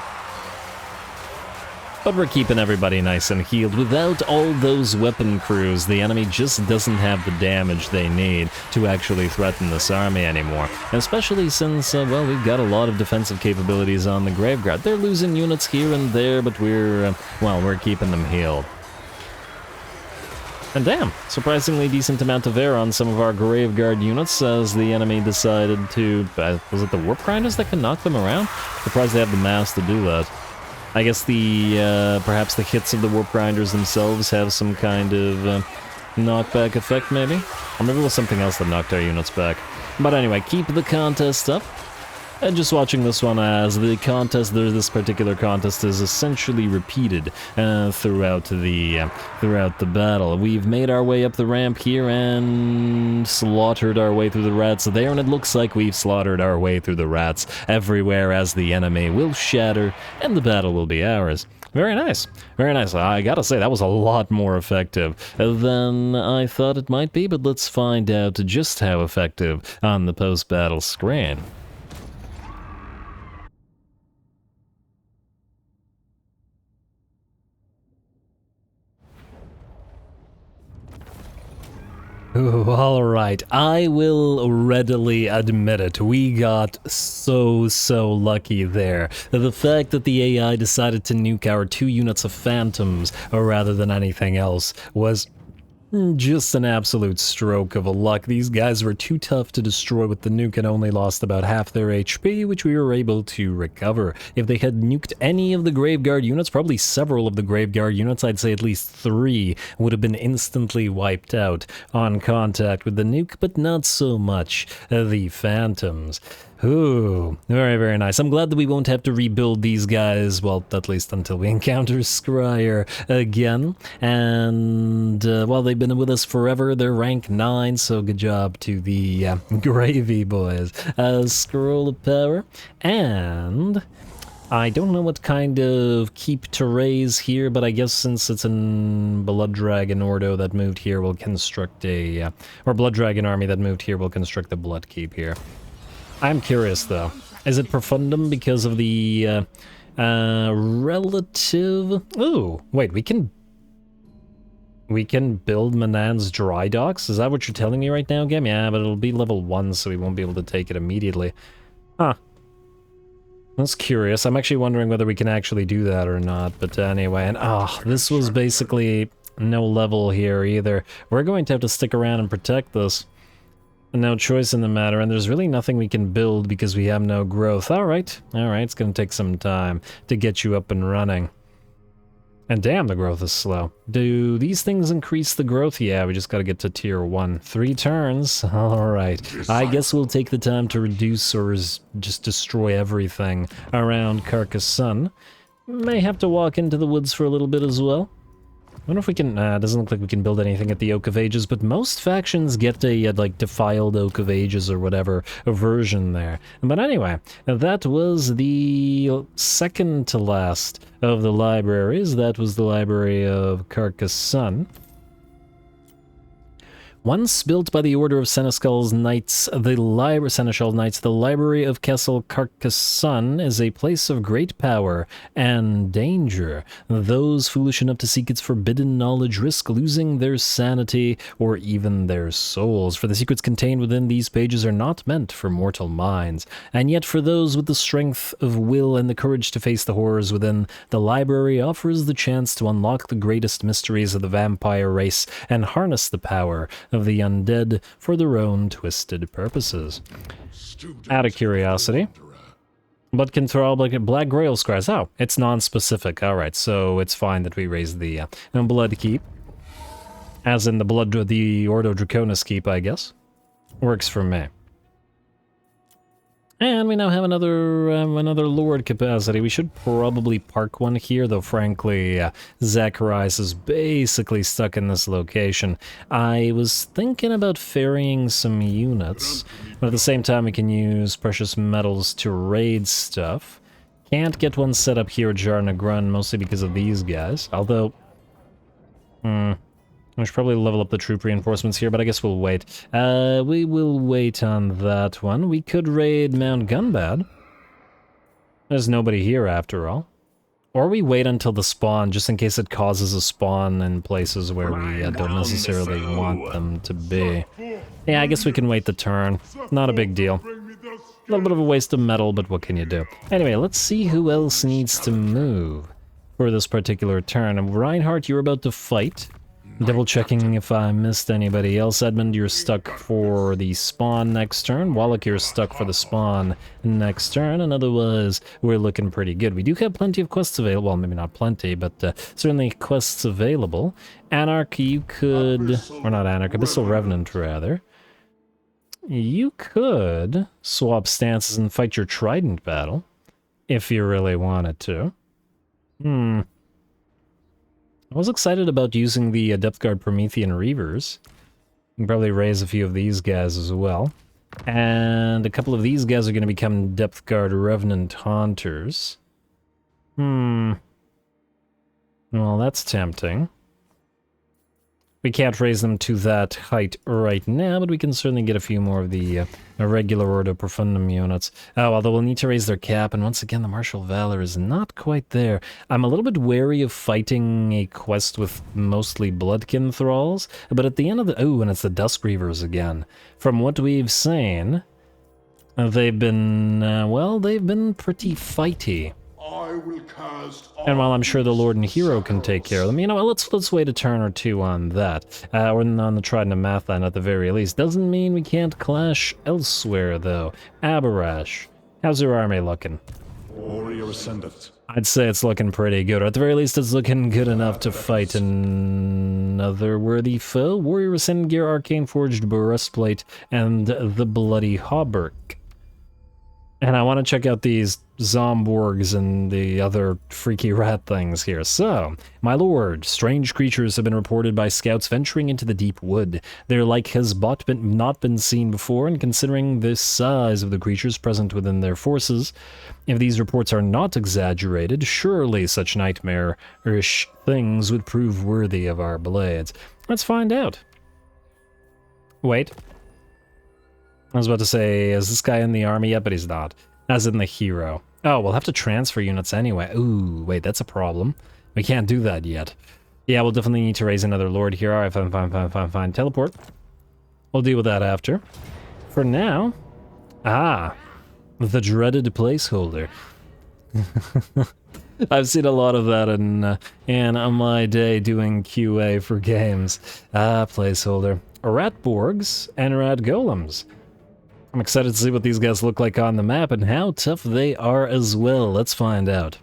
But we're keeping everybody nice and healed. Without all those weapon crews, the enemy just doesn't have the damage they need to actually threaten this army anymore. Especially since, well, we've got a lot of defensive capabilities on the Graveguard. They're losing units here and there, but we're keeping them healed. And damn, surprisingly decent amount of air on some of our Graveguard units as the enemy decided to... was it the Warp Grinders that can knock them around? Surprised they have the mass to do that. I guess perhaps the hits of the Warp Grinders themselves have some kind of knockback effect, maybe? Or maybe it was something else that knocked our units back. But anyway, keep the contest up. And just watching this one as the contest, this particular contest is essentially repeated throughout the battle. We've made our way up the ramp here and slaughtered our way through the rats there, and it looks like we've slaughtered our way through the rats everywhere as the enemy will shatter and the battle will be ours. Very nice. Very nice. I gotta say, that was a lot more effective than I thought it might be, but let's find out just how effective on the post-battle screen. Ooh, all right, I will readily admit it. We got so lucky there. The fact that the AI decided to nuke our 2 units of phantoms rather than anything else was just an absolute stroke of luck. These guys were too tough to destroy with the nuke and only lost about half their HP, which we were able to recover. If they had nuked any of the Graveguard units, probably several of the Graveguard units, I'd say at least 3, would have been instantly wiped out on contact with the nuke, but not so much the Phantoms. Ooh, very nice. I'm glad that we won't have to rebuild these guys, well, at least until we encounter Scryer again. And, well, they've been with us forever. They're rank 9, so good job to the Gravy boys. Scroll of Power. And I don't know what kind of keep to raise here, but I guess since it's a Blood Dragon Ordo that moved here, we'll construct a... or Blood Dragon Army that moved here, we'll construct the Blood Keep here. I'm curious, though. Is it Profundum because of the relative... Ooh, wait, we can build Manan's Dry Docks? Is that what you're telling me right now, game? Yeah, but it'll be level 1, so we won't be able to take it immediately. Huh. That's curious. I'm actually wondering whether we can actually do that or not, but anyway. And, this was basically no level here either. We're going to have to stick around and protect this. No choice in the matter, and there's really nothing we can build because we have no growth. Alright, it's gonna take some time to get you up and running. And damn, the growth is slow. Do these things increase the growth? Yeah, we just gotta get to tier 1. 3 turns? Alright. I guess we'll take the time to reduce or just destroy everything around Carasson. May have to walk into the woods for a little bit as well. I wonder if we can, doesn't look like we can build anything at the Oak of Ages, but most factions get a, like, Defiled Oak of Ages or whatever version there. But anyway, that was the second to last of the libraries. That was the Library of Carasson. Once built by the Order of Seneschal's Knights, the Library of Castle Carasson is a place of great power and danger. Those foolish enough to seek its forbidden knowledge risk losing their sanity or even their souls, for the secrets contained within these pages are not meant for mortal minds. And yet for those with the strength of will and the courage to face the horrors within, the library offers the chance to unlock the greatest mysteries of the vampire race and harness the power of the undead for their own twisted purposes. Out of curiosity, but can throw Black Grail Scries. Oh, it's non-specific. Alright, so it's fine that we raise the Blood Keep. As in the Ordo Draconis Keep, I guess. Works for me. And we now have another Lord capacity. We should probably park one here, though frankly, Zacharias is basically stuck in this location. I was thinking about ferrying some units, but at the same time we can use precious metals to raid stuff. Can't get one set up here at Jar Nagrun, mostly because of these guys, although... I should probably level up the troop reinforcements here, but I guess we'll wait. We will wait on that one. We could raid Mount Gunbad. There's nobody here after all. Or we wait until the spawn, just in case it causes a spawn in places where we don't necessarily want them to be. Yeah, I guess we can wait the turn. Not a big deal. A little bit of a waste of metal, but what can you do? Anyway, let's see who else needs to move for this particular turn. And Reinhardt, you're about to fight. Double checking if I missed anybody else. Edmund, you're stuck for the spawn next turn. Walach, you're stuck for the spawn next turn. And otherwise, we're looking pretty good. We do have plenty of quests available. Well, maybe not plenty, but certainly quests available. Anarch, you could... or not Anarch, Abyssal Revenant, rather. You could swap stances and fight your Trident battle, if you really wanted to. I was excited about using the Depth Guard Promethean Reavers. You can probably raise a few of these guys as well. And a couple of these guys are going to become Depth Guard Revenant Haunters. Well, that's tempting. We can't raise them to that height right now, but we can certainly get a few more of the regular Ordo Profundum units. Oh, although we'll need to raise their cap, and once again, the Martial Valor is not quite there. I'm a little bit wary of fighting a quest with mostly Bloodkin Thralls, but at the end of the... Oh, and it's the Dusk Reavers again. From what we've seen, they've been, well, they've been pretty fighty. I will cast And while I'm sure the Lord and Hero can take care of them, you know, let's wait a turn or two on that. Or on the Trident of Mathline at the very least. Doesn't mean we can't clash elsewhere, though. Abarash, how's your army looking? Warrior Ascendant. I'd say it's looking pretty good, or at the very least it's looking good enough to fight another worthy foe. Warrior Ascendant gear, Arcane Forged Breastplate, and the Bloody Hauberk. And I want to check out these Zomborgs and the other freaky rat things here. So, my lord, strange creatures have been reported by scouts venturing into the deep wood. Their like has not been seen before, and considering the size of the creatures present within their forces, if these reports are not exaggerated, surely such nightmare-ish things would prove worthy of our blades. Let's find out. Wait. I was about to say, is this guy in the army yet? But he's not. As in the hero. Oh, we'll have to transfer units anyway. Ooh, wait, that's a problem. We can't do that yet. Yeah, we'll definitely need to raise another lord here. Alright, fine. Teleport. We'll deal with that after. For now... Ah, the dreaded placeholder. I've seen a lot of that in my day doing QA for games. Ah, placeholder. Ratborgs and rat golems. I'm excited to see what these guys look like on the map and how tough they are as well. Let's find out.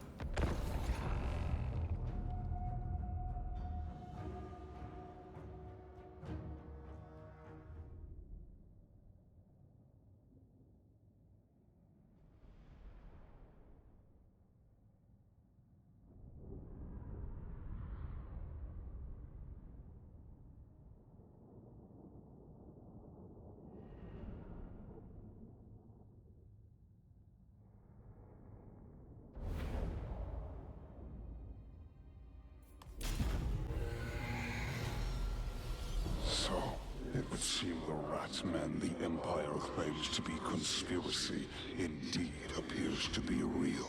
It would seem the Ratsman the Empire claims to be conspiracy indeed appears to be real.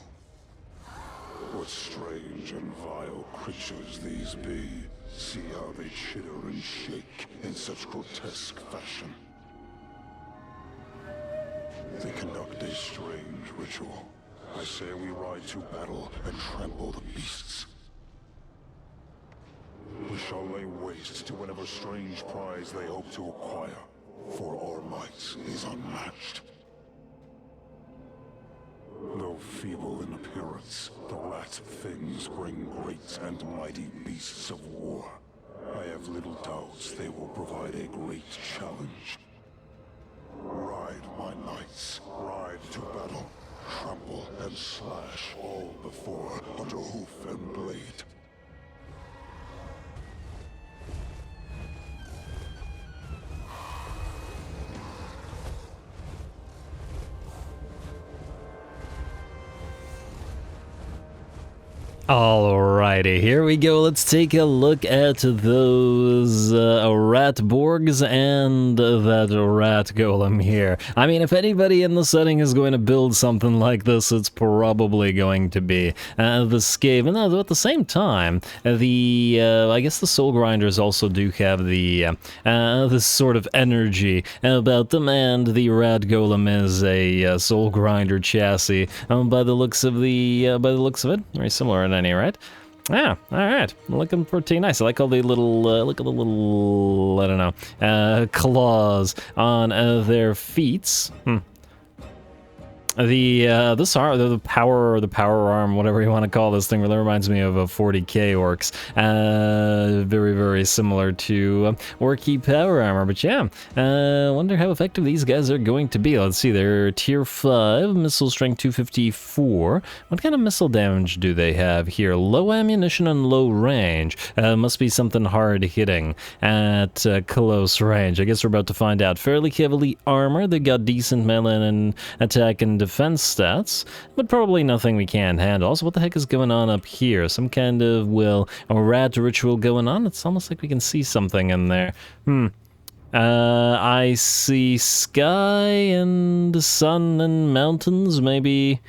What strange and vile creatures these be. See how they chitter and shake in such grotesque fashion. They conduct a strange ritual. I say we ride to battle and trample the beasts. We shall lay waste to whatever strange prize they hope to acquire, for our might is unmatched. Though feeble in appearance, the rat things bring great and mighty beasts of war. I have little doubts they will provide a great challenge. Ride, my knights, ride to battle, trample and slash all before under hoof and blade. Alrighty, here we go. Let's take a look at those Ratborgs and that rat golem here. I mean, if anybody in the setting is going to build something like this, it's probably going to be the Scave. And at the same time, I guess the Soul Grinders also do have the this sort of energy about them, and the rat golem is a Soul Grinder chassis by the looks of it. Very similar in any, right? Yeah, alright. Looking pretty nice. I like all the little, look at the little, I don't know, claws on their feet. The power arm, whatever you want to call this thing, really reminds me of 40k orcs. Very, very similar to orky power armor. But yeah, wonder how effective these guys are going to be. Let's see, they're tier 5, missile strength 254. What kind of missile damage do they have here? Low ammunition and low range. Must be something hard hitting at close range. I guess we're about to find out. Fairly heavily armored. They got decent melee and attack and defense stats, but probably nothing we can't handle. Also, what the heck is going on up here? Some kind of, well, a rat ritual going on? It's almost like we can see something in there. I see sky and sun and mountains, maybe.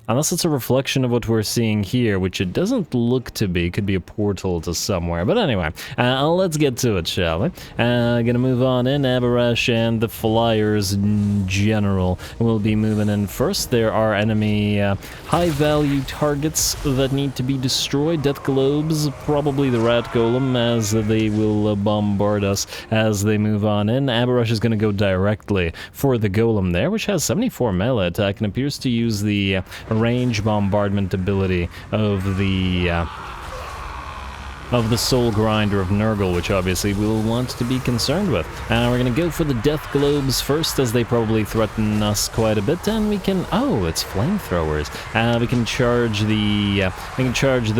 Unless it's a reflection of what we're seeing here, which it doesn't look to be. Could be a portal to somewhere. But anyway, let's get to it, shall we? Gonna move on in. Abarash and the Flyers in general will be moving in first. There are enemy high-value targets that need to be destroyed. Death globes, probably the Rat Golem, as they will bombard us as they move on in. Abarash is gonna go directly for the Golem there, which has 74 melee attack and appears to use the range bombardment ability of the Soul Grinder of Nurgle, which obviously we'll want to be concerned with. We're gonna go for the Death Globes first, as they probably threaten us quite a bit, and we can, oh, it's flamethrowers. We can charge the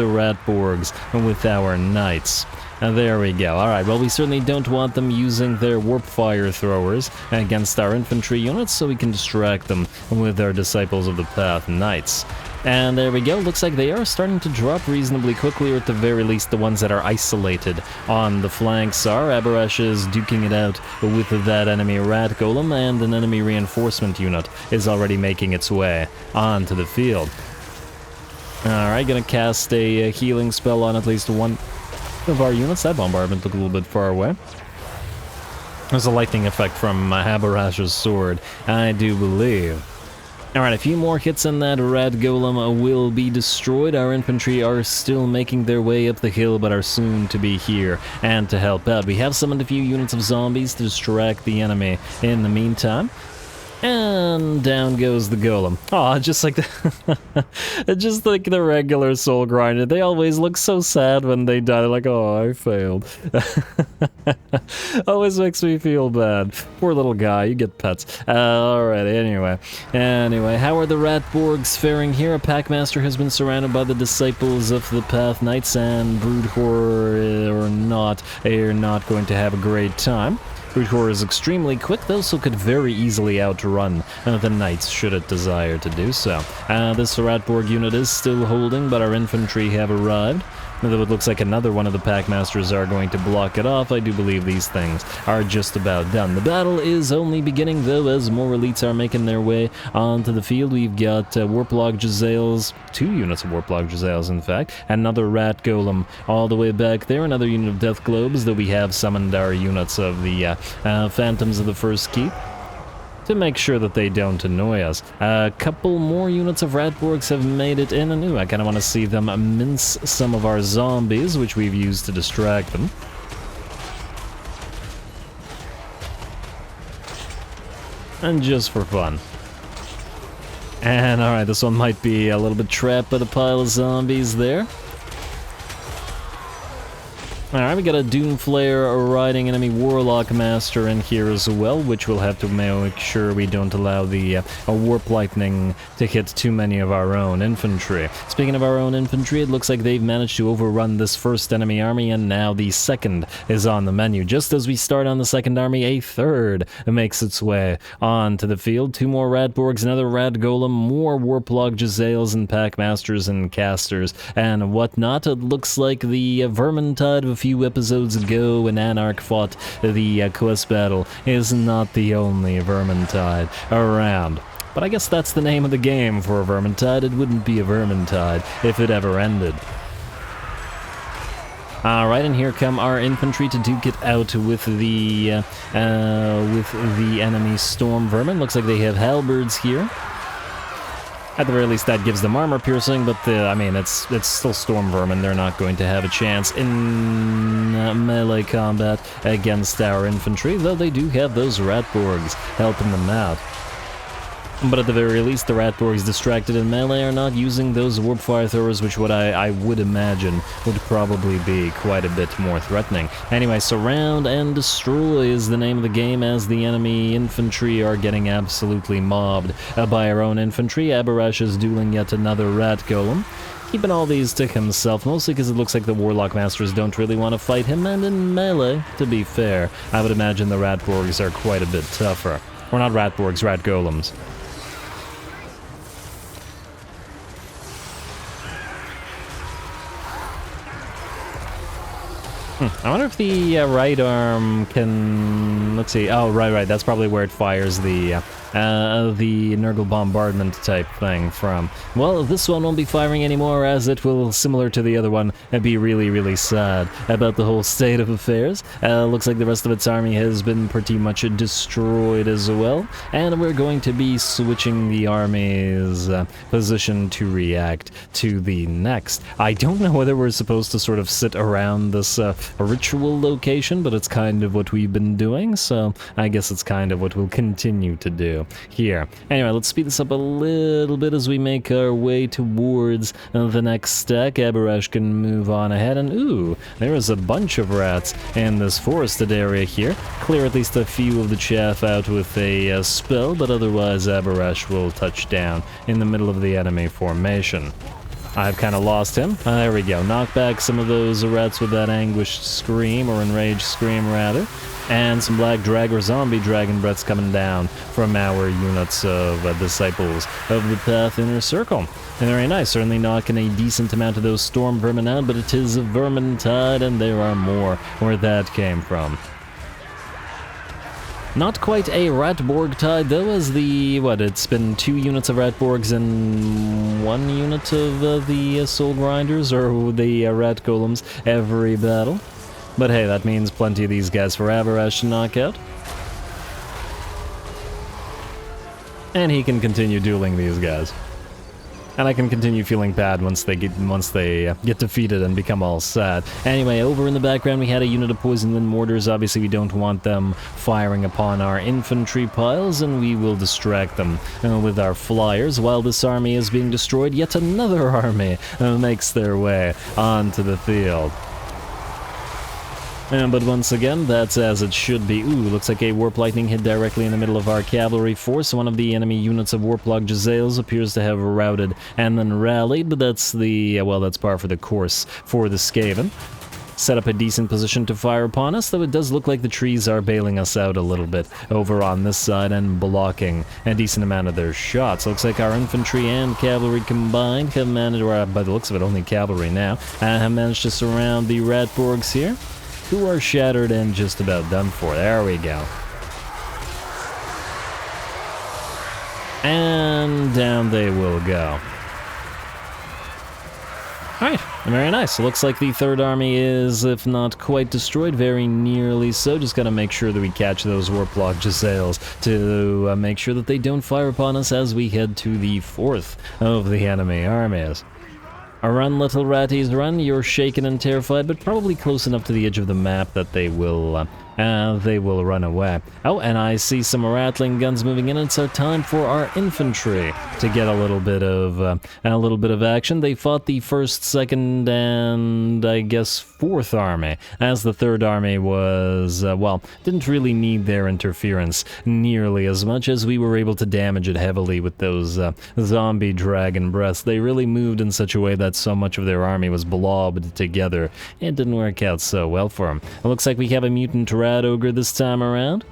Ratborgs with our Knights. There we go. Alright, well, we certainly don't want them using their warp fire throwers against our infantry units, so we can distract them with our Disciples of the Path Knights. And there we go. Looks like they are starting to drop reasonably quickly, or at the very least the ones that are isolated on the flanks are. Abarash is duking it out with that enemy Rat Golem, and an enemy reinforcement unit is already making its way onto the field. Alright, gonna cast a healing spell on at least one of our units. That bombardment looked a little bit far away. There's a lightning effect from Abarash's sword, I do believe. Alright, a few more hits and that Rat Golem will be destroyed. Our infantry are still making their way up the hill, but are soon to be here and to help out. We have summoned a few units of zombies to distract the enemy in the meantime. And down goes the Golem. Aw, just like just like the regular Soul Grinder. They always look so sad when they die. They're like, oh, I failed. Always makes me feel bad. Poor little guy, you get pets. Alright, anyway, how are the Ratborgs faring here? A Packmaster has been surrounded by the Disciples of the Path Knights, and Brood Horror or not, they are not going to have a great time. Brood Horror is extremely quick, though, so could very easily outrun the Knights should it desire to do so. This Ratborg unit is still holding, but our infantry have arrived. Though it looks like another one of the Packmasters are going to block it off, I do believe these things are just about done. The battle is only beginning, though, as more elites are making their way onto the field. We've got Warplog Jezzails, 2 units of Warplog Jezzails, in fact, another Rat Golem all the way back there, another unit of Death Globes, though we have summoned our units of the Phantoms of the First Keep to make sure that they don't annoy us. A couple more units of Ratborgs have made it in, and I kind of want to see them mince some of our zombies, which we've used to distract them. And just for fun. And alright, this one might be a little bit trapped by the pile of zombies there. Alright, we got a Doomflayer riding enemy Warlock Master in here as well, which we'll have to make sure we don't allow the Warp Lightning to hit too many of our own infantry. Speaking of our own infantry, it looks like they've managed to overrun this first enemy army, and now the second is on the menu. Just as we start on the second army, a third makes its way onto the field. 2 more Ratborgs, another Rat Golem, more Warplog Jezzails and Packmasters and Casters and whatnot. It looks like the Vermintide of a few episodes ago when Anarch fought the quest battle is not the only Vermintide around. But I guess that's the name of the game for a Vermintide. It wouldn't be a Vermintide if it ever ended. Alright, and here come our infantry to duke it out with the enemy Storm Vermin. Looks like they have halberds here. At the very least, that gives them armor piercing, but I mean, it's still Storm Vermin. They're not going to have a chance in melee combat against our infantry, though they do have those Ratborgs helping them out. But at the very least, the Ratborgs distracted in melee are not using those warp fire throwers, which I would imagine would probably be quite a bit more threatening. Anyway, surround and destroy is the name of the game, as the enemy infantry are getting absolutely mobbed by our own infantry. Abarash is dueling yet another Rat Golem, keeping all these to himself, mostly because it looks like the Warlock Masters don't really want to fight him, and in melee, to be fair, I would imagine the Ratborgs are quite a bit tougher. Or not Ratborgs, Rat Golems. I wonder if the right arm can... Let's see. Oh, right. That's probably where it fires the Nurgle bombardment type thing from. Well, this one won't be firing anymore, as it will, similar to the other one, be really, really sad about the whole state of affairs. Looks like the rest of its army has been pretty much destroyed as well, and we're going to be switching the army's position to react to the next. I don't know whether we're supposed to sort of sit around this ritual location, but it's kind of what we've been doing, so I guess it's kind of what we'll continue to do here. Anyway, let's speed this up a little bit as we make our way towards the next stack. Abarash can move on ahead, and ooh, there is a bunch of rats in this forested area here. Clear at least a few of the chaff out with a spell, but otherwise Abarash will touch down in the middle of the enemy formation. I've kind of lost him. There we go. Knock back some of those rats with that anguished scream, or enraged scream rather. And some black drag or zombie dragon breaths coming down from our units of disciples of the Path Inner Circle. And very nice, certainly knocking a decent amount of those storm vermin out, but it is a vermin tide, and there are more where that came from. Not quite a Ratborg tide, though, as the, it's been 2 units of Ratborgs and 1 unit of the Soul Grinders, or the Rat Golems, every battle. But hey, that means plenty of these guys for Abarash to knock out. And he can continue dueling these guys. And I can continue feeling bad once they get defeated and become all sad. Anyway, over in the background we had a unit of poison wind mortars. Obviously we don't want them firing upon our infantry piles, and we will distract them with our flyers. While this army is being destroyed, yet another army makes their way onto the field. But once again, that's as it should be. Ooh, looks like a Warp Lightning hit directly in the middle of our cavalry force. One of the enemy units of Warplug Jezzails appears to have routed and then rallied, but that's the, that's par for the course for the Skaven. Set up a decent position to fire upon us, though it does look like the trees are bailing us out a little bit over on this side and blocking a decent amount of their shots. Looks like our infantry and cavalry combined have managed, or by the looks of it, only cavalry now, have managed to surround the Ratborgs here, who are shattered and just about done for. There we go. And down they will go. Alright, very nice. Looks like the third army is, if not quite destroyed, very nearly so. Just gotta make sure that we catch those Warplug Jezzails to make sure that they don't fire upon us as we head to the fourth of the enemy armies. Run, little ratties, run. You're shaken and terrified, but probably close enough to the edge of the map that they will run away. Oh, and I see some rattling guns moving in. It's our time for our infantry to get a little bit of action. They fought the first, second, and I guess fourth army, as the third army was, didn't really need their interference nearly as much, as we were able to damage it heavily with those zombie dragon breaths. They really moved in such a way that so much of their army was blobbed together. It didn't work out so well for them. It looks like we have a mutant rat ogre this time around,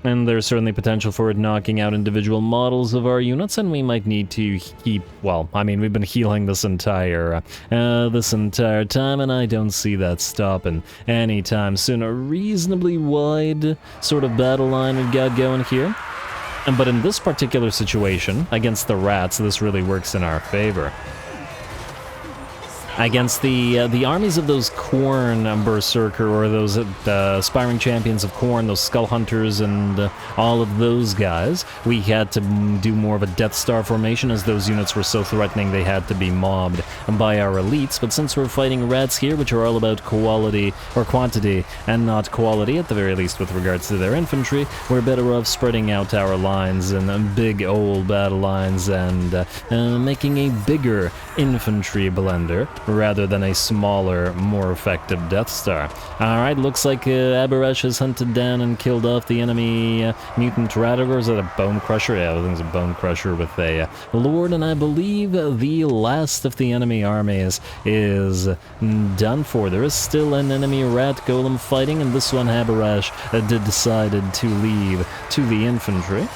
and there's certainly potential for it knocking out individual models of our units, and we might need to keep, we've been healing this entire time, and I don't see that stopping anytime soon. A reasonably wide sort of battle line we've got going here, but in this particular situation against the rats, this really works in our favor. Against the armies of those Khorne Berserker, or those aspiring champions of Khorne, those Skull Hunters, and all of those guys, we had to do more of a Death Star formation, as those units were so threatening they had to be mobbed by our elites. But since we're fighting rats here, which are all about quality, or quantity, and not quality, at the very least with regards to their infantry, we're better off spreading out our lines in big old battle lines and making a bigger infantry blender rather than a smaller, more effective Death Star. Alright, looks like Abarash has hunted down and killed off the enemy mutant rat ogre. Is that a bone crusher? Yeah, I think it's a bone crusher with a lord, and I believe the last of the enemy armies is done for. There is still an enemy rat golem fighting, and this one Abarash decided to leave to the infantry,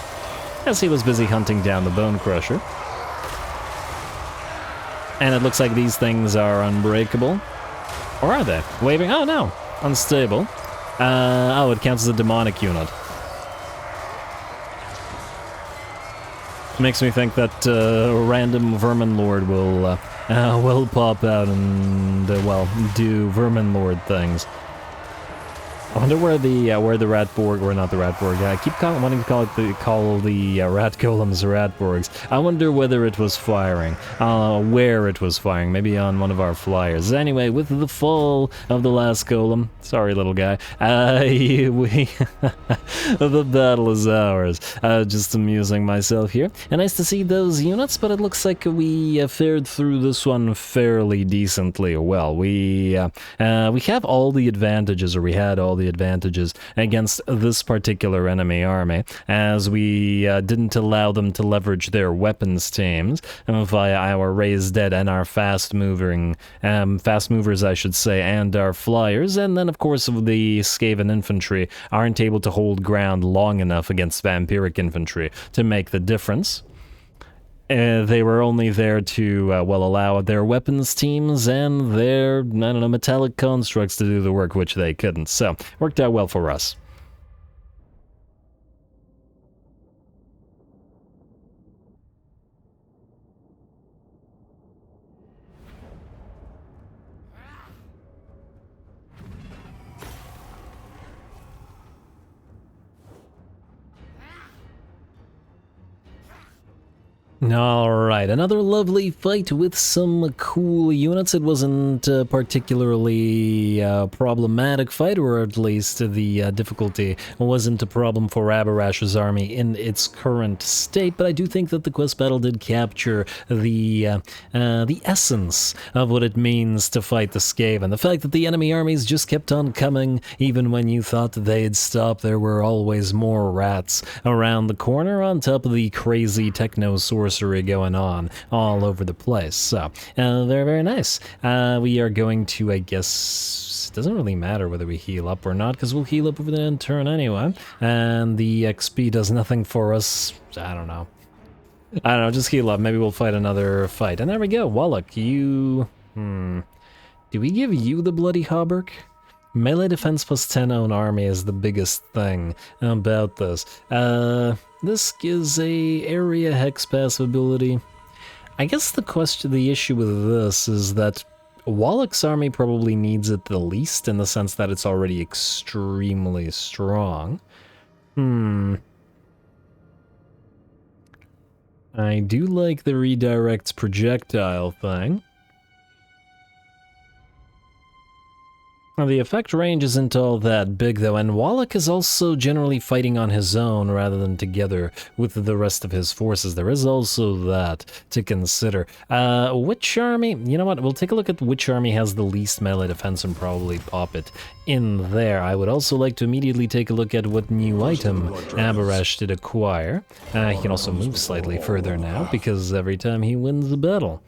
as he was busy hunting down the bone crusher. And it looks like these things are unbreakable. Or are they? Waving? Oh, no. Unstable. Oh, it counts as a demonic unit. Makes me think that random vermin lord will pop out and well do vermin lord things. I wonder where the Ratborg, or not the Ratborg, I keep wanting to call the Rat Golems Ratborgs. I wonder whether it was firing, where it was firing, maybe on one of our flyers. Anyway, with the fall of the last Golem, sorry little guy, the battle is ours. Just amusing myself here. And nice to see those units, but it looks like we fared through this one fairly decently well. We have all the advantages, or we had all the advantages against this particular enemy army, as we didn't allow them to leverage their weapons teams via our raised dead and our fast movers, I should say, and our flyers, and then of course the Skaven infantry aren't able to hold ground long enough against vampiric infantry to make the difference. They were only there to, well, allow their weapons teams and their, I don't know, metallic constructs to do the work, which they couldn't. So, worked out well for us. Alright, another lovely fight with some cool units. It wasn't a particularly problematic fight, or at least the difficulty wasn't a problem for Aberrash's army in its current state, but I do think that the quest battle did capture the essence of what it means to fight the Skaven. The fact that the enemy armies just kept on coming, even when you thought that they'd stop, there were always more rats around the corner, on top of the crazy techno sorcery going on all over the place. So, very, very nice. We are going to, I guess, it doesn't really matter whether we heal up or not, because we'll heal up over the end turn anyway, and the XP does nothing for us. I don't know, just heal up. Maybe we'll fight another fight. And there we go, Walach, you... Do we give you the Bloody Hauberk? Melee defense plus 10 own army is the biggest thing about this. This is a area hex passive ability. I guess the issue with this is that Wallach's army probably needs it the least, in the sense that it's already extremely strong. I do like the redirects projectile thing. Now, the effect range isn't all that big, though, and Walach is also generally fighting on his own rather than together with the rest of his forces. There is also that to consider. Which army? You know what? We'll take a look at which army has the least melee defense and probably pop it in there. I would also like to immediately take a look at what new item Aberrash did acquire. He can also move slightly further now, because every time he wins a battle.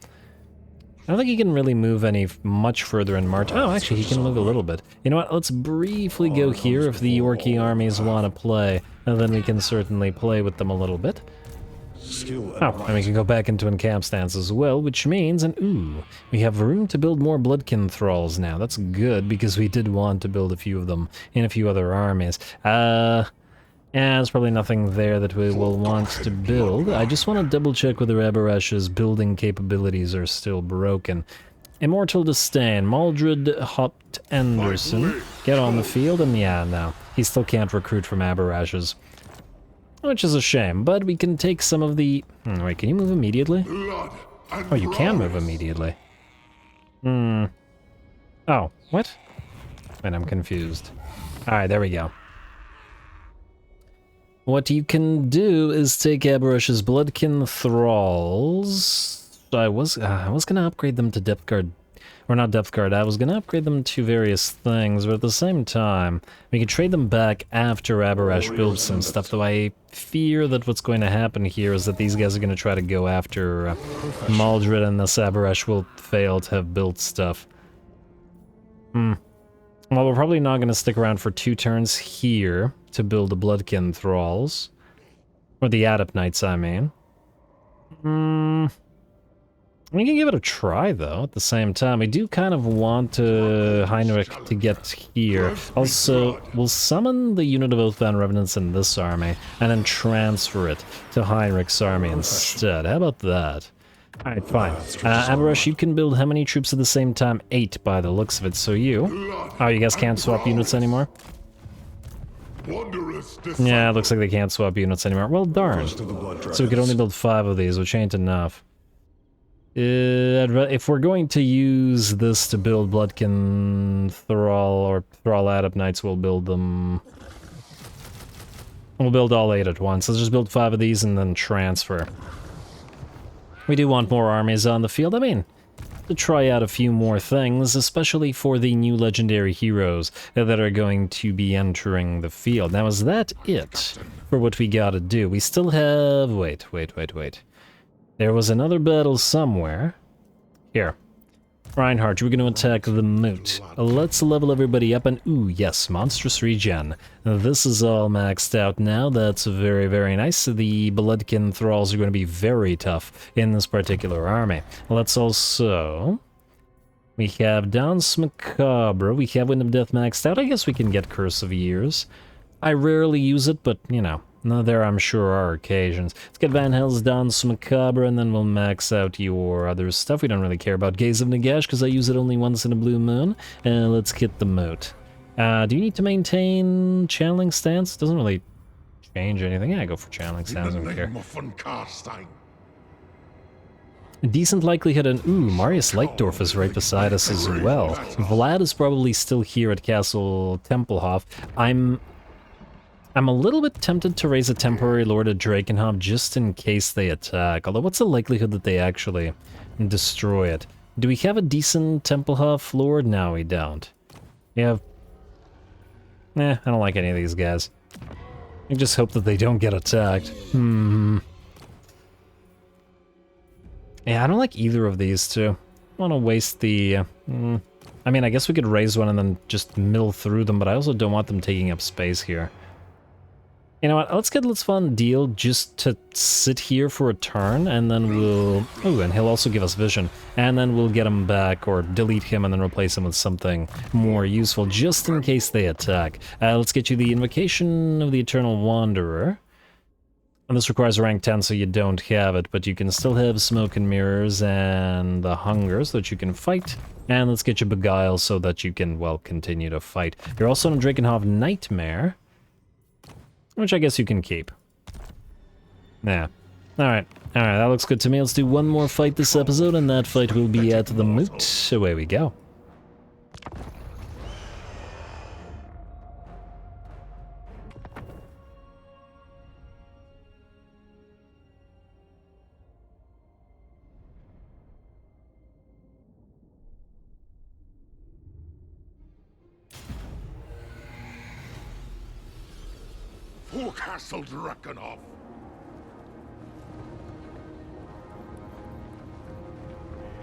I don't think he can really move much further in March. Oh, actually, he can move a little bit. You know what? Let's briefly go here if the Orky armies want to play, and then we can certainly play with them a little bit. Oh, and we can go back into encamp stance as well, which means, and ooh, we have room to build more Bloodkin Thralls now. That's good, because we did want to build a few of them in a few other armies. Yeah, there's probably nothing there that we will want to build. I just want to double check whether Aberrash's building capabilities are still broken. Immortal Disdain, Maldred Hopt Anderson, get on the field, and yeah, no, he still can't recruit from Aberrash's. Which is a shame, but we can take some of the... wait, can you move immediately? Oh, you can move immediately. Oh, what? Wait, I'm confused. Alright, there we go. What you can do is take Aberrash's Bloodkin Thralls. I was gonna upgrade them to Depth Guard, or not Depth Guard. I was gonna upgrade them to various things, but at the same time, we could trade them back after Aberrash builds some stuff. Though I fear that what's going to happen here is that these guys are gonna try to go after Maldred, and thus Aberrash will fail to have built stuff. Well, we're probably not gonna stick around for 2 turns here to build the Bloodkin Thralls. Or the Adept Knights, I mean. We can give it a try, though, at the same time. We do kind of want Heinrich to get here. Also, we'll summon the unit of Oathbound Revenants in this army, and then transfer it to Heinrich's army instead. How about that? Alright, fine. Amarush, you can build how many troops at the same time? 8, by the looks of it. So you... Oh, you guys can't swap units anymore? Yeah, it looks like they can't swap units anymore. Well, darn. So we could only build 5 of these, which ain't enough. If we're going to use this to build Bloodkin Thrall or Thrall Adept Knights, we'll build them... We'll build all 8 at once. Let's just build 5 of these and then transfer. We do want more armies on the field. I mean, to try out a few more things, especially for the new legendary heroes that are going to be entering the field. Now, is that it for what we gotta do? We still have... Wait. There was another battle somewhere. Here. Reinhardt, we're going to attack the Moot. Let's level everybody up and... Ooh, yes, monstrous regen. This is all maxed out now. That's very, very nice. The Bloodkin Thralls are going to be very tough in this particular army. Let's also... We have Dance Macabre. We have Wind of Death maxed out. I guess we can get Curse of Years. I rarely use it, but, you know... No, there I'm sure are occasions. Let's get Van Hell's Dance Macabre, and then we'll max out your other stuff. We don't really care about Gaze of Nagash, because I use it only once in a blue moon. Let's get the Moat. Do you need to maintain Channeling Stance? Doesn't really change anything. Yeah, I go for Channeling Stance, I don't care. A decent likelihood, and ooh, Marius Leitdorf is right beside us as well. Vlad is probably still here at Castle Tempelhof. I'm a little bit tempted to raise a temporary Lord at Drakenhof just in case they attack, although what's the likelihood that they actually destroy it? Do we have a decent Tempelhof Lord? No, we don't. We have... I don't like any of these guys. I just hope that they don't get attacked. Yeah, I don't like either of these two. I want to waste the... I mean, I guess we could raise one and then just mill through them, but I also don't want them taking up space here. You know what, let's get Let's Fun Deal just to sit here for a turn, and then we'll... Ooh, and he'll also give us vision. And then we'll get him back, or delete him and then replace him with something more useful, just in case they attack. Let's get you the Invocation of the Eternal Wanderer. And this requires a rank 10, so you don't have it, but you can still have Smoke and Mirrors and the Hunger, so that you can fight. And let's get you Beguile, so that you can, well, continue to fight. You're also on Drakenhof Nightmare, which I guess you can keep. Yeah. Alright, that looks good to me. Let's do one more fight this episode, and that fight will be at the Moot. Away we go. For Castle Drakenhof.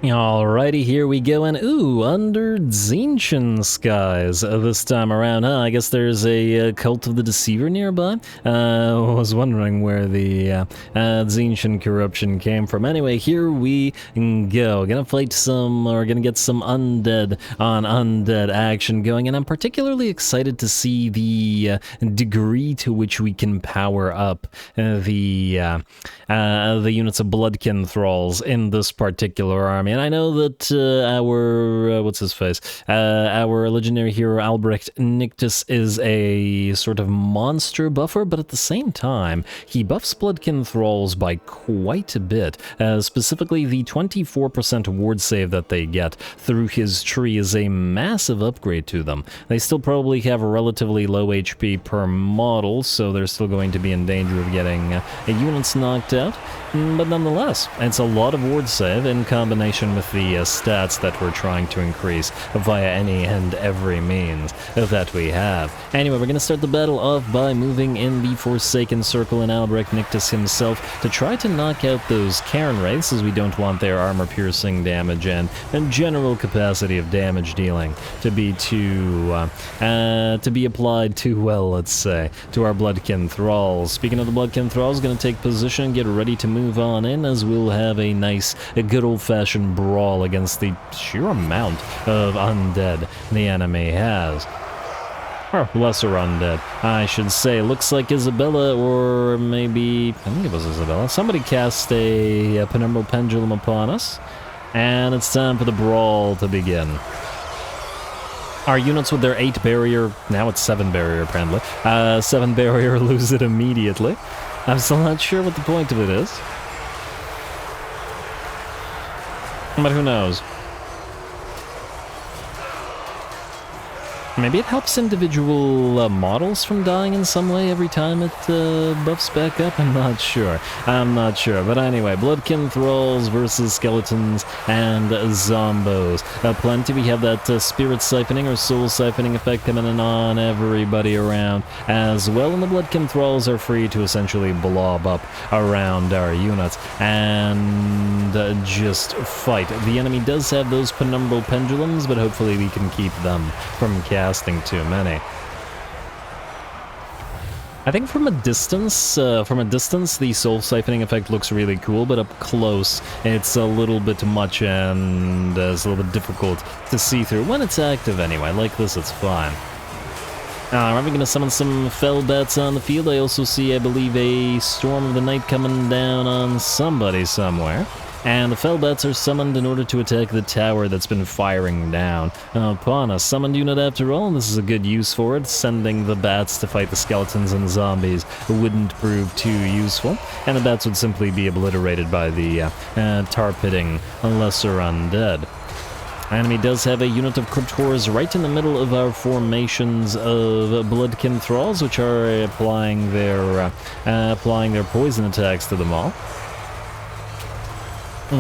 Alrighty, here we go, and ooh, under Tzeentch skies this time around, huh? I guess there's a Cult of the Deceiver nearby. I was wondering where the Tzeentch corruption came from. Anyway, here we go. Gonna fight some, or gonna get some undead on undead action going, and I'm particularly excited to see the degree to which we can power up the units of Bloodkin Thralls in this particular army. And I know that our, what's-his-face, our legendary hero Albrecht Nictus is a sort of monster buffer, but at the same time, he buffs Bloodkin Thralls by quite a bit. Specifically, the 24% ward save that they get through his tree is a massive upgrade to them. They still probably have a relatively low HP per model, so they're still going to be in danger of getting units knocked out. But nonetheless, it's a lot of ward save in combination line with the stats that we're trying to increase via any and every means that we have. Anyway, we're going to start the battle off by moving in the Forsaken Circle and Albrecht Nictus himself to try to knock out those Cairn Wraiths, as we don't want their armor-piercing damage and general capacity of damage dealing to be applied too well, let's say, to our Bloodkin Thralls. Speaking of the Bloodkin Thralls, going to take position, get ready to move on in, as we'll have a good old-fashioned brawl against the sheer amount of undead the enemy has. Or lesser undead, I should say. Looks like Isabella, or maybe, I think it was Isabella, somebody cast a Penumbral Pendulum upon us, and it's time for the brawl to begin. Our units with their 8 barrier, now it's 7 barrier apparently, 7 barrier lose it immediately. I'm still not sure what the point of it is. But who knows? Maybe it helps individual models from dying in some way every time it buffs back up? I'm not sure. But anyway, Bloodkin Thralls versus Skeletons and Zombos. Plenty. We have that Spirit Siphoning or Soul Siphoning effect coming in on everybody around as well, and the Bloodkin Thralls are free to essentially blob up around our units and just fight. The enemy does have those Penumbral Pendulums, but hopefully we can keep them from casting too many. I think from a distance, the Soul Siphoning effect looks really cool, but up close, it's a little bit much and it's a little bit difficult to see through. When it's active anyway, like this, it's fine. Alright, we're going to summon some Fell Bats on the field. I also see, I believe, a Storm of the Night coming down on somebody somewhere. And the Fellbats are summoned in order to attack the tower that's been firing down upon us. Summoned unit after all, and this is a good use for it. Sending the bats to fight the skeletons and zombies wouldn't prove too useful, and the bats would simply be obliterated by the tar-pitting lesser undead. Enemy does have a unit of Crypt Horrors right in the middle of our formations of Bloodkin Thralls, which are applying their poison attacks to them all,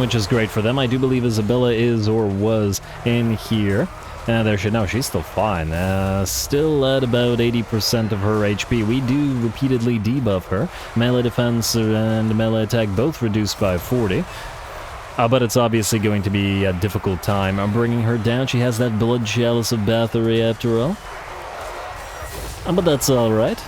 which is great for them. I do believe Isabella is or was in here. No, she's still fine. Still at about 80% of her HP. We do repeatedly debuff her. Melee defense and melee attack both reduced by 40. But it's obviously going to be a difficult time. I'm bringing her down. She has that Blood Chalice of Bathory after all. But that's alright.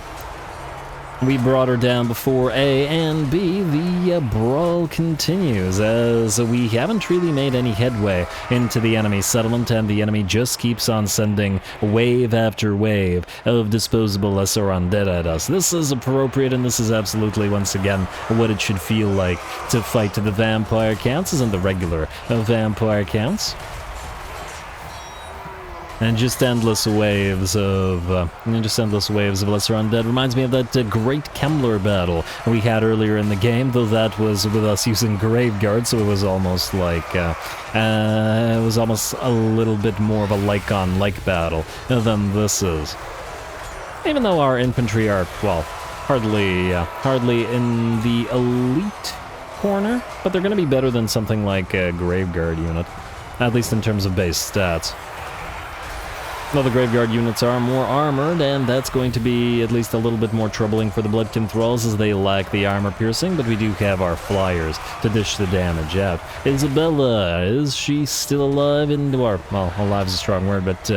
We brought her down before A, and B, the brawl continues, as we haven't really made any headway into the enemy settlement, and the enemy just keeps on sending wave after wave of disposable lesser undead at us. This is appropriate, and this is absolutely, once again, what it should feel like to fight the vampire counts, as in the regular vampire counts. And just endless waves of lesser undead. Reminds me of that great Kemmler battle we had earlier in the game, though that was with us using Graveguard, so it was almost like it was almost a little bit more of a like-on-like battle than this is. Even though our infantry are, well, hardly in the elite corner, but they're going to be better than something like a Graveguard unit, at least in terms of base stats. Well, the Graveguard units are more armored, and that's going to be at least a little bit more troubling for the Bloodkin Thralls, as they lack the armor piercing, but we do have our flyers to dish the damage out. Isabella, is she still alive? Well, alive is a strong word, but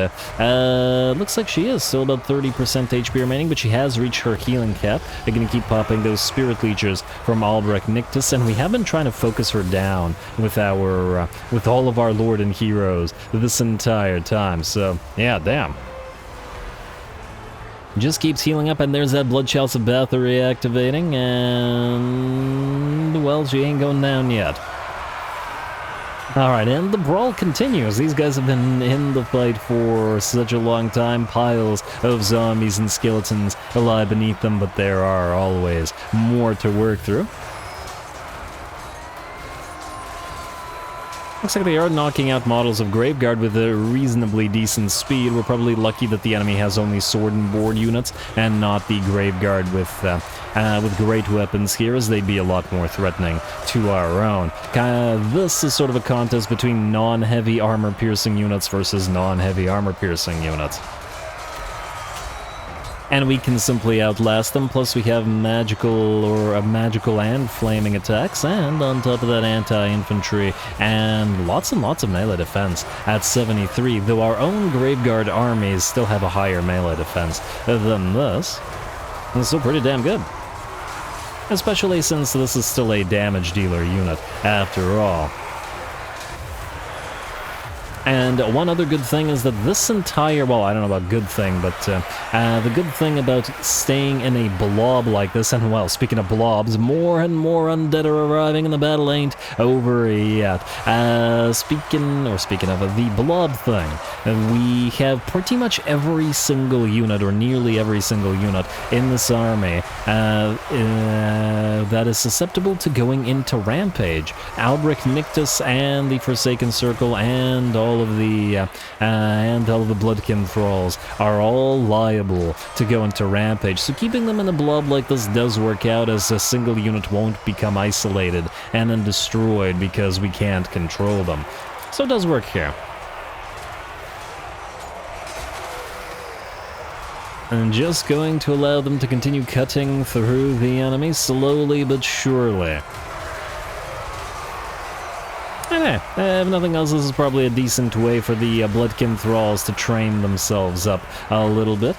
looks like she is. Still about 30% HP remaining, but she has reached her healing cap. They're going to keep popping those Spirit Leechers from Albrecht Nictus, and we have been trying to focus her down with all of our Lord and Heroes this entire time, so yeah, damn. Just keeps healing up, and there's that Blood Chalice of Bathory activating, and, well, she ain't going down yet. Alright, and the brawl continues. These guys have been in the fight for such a long time. Piles of zombies and skeletons lie beneath them, but there are always more to work through. Looks like they are knocking out models of Graveguard with a reasonably decent speed. We're probably lucky that the enemy has only sword and board units and not the Graveguard with great weapons here, as they'd be a lot more threatening to our own. This is sort of a contest between non-heavy armor-piercing units versus non-heavy armor-piercing units. And we can simply outlast them, plus we have magical and flaming attacks, and on top of that anti-infantry, and lots of melee defense at 73, though our own Graveguard armies still have a higher melee defense than this. It's still pretty damn good. Especially since this is still a damage dealer unit, after all. And one other good thing is that this entire, well, I don't know about good thing, but the good thing about staying in a blob like this, and well, speaking of blobs, more and more undead are arriving and the battle ain't over yet. Speaking of the blob thing, we have pretty much every single unit, or nearly every single unit, in this army that is susceptible to going into Rampage. Albrecht Nictus and the Forsaken Circle and all of the Bloodkin Thralls are all liable to go into Rampage, so keeping them in a blob like this does work out, as a single unit won't become isolated and then destroyed because we can't control them. So it does work here. And just going to allow them to continue cutting through the enemy slowly but surely. Anyway, if nothing else, this is probably a decent way for the Bloodkin Thralls to train themselves up a little bit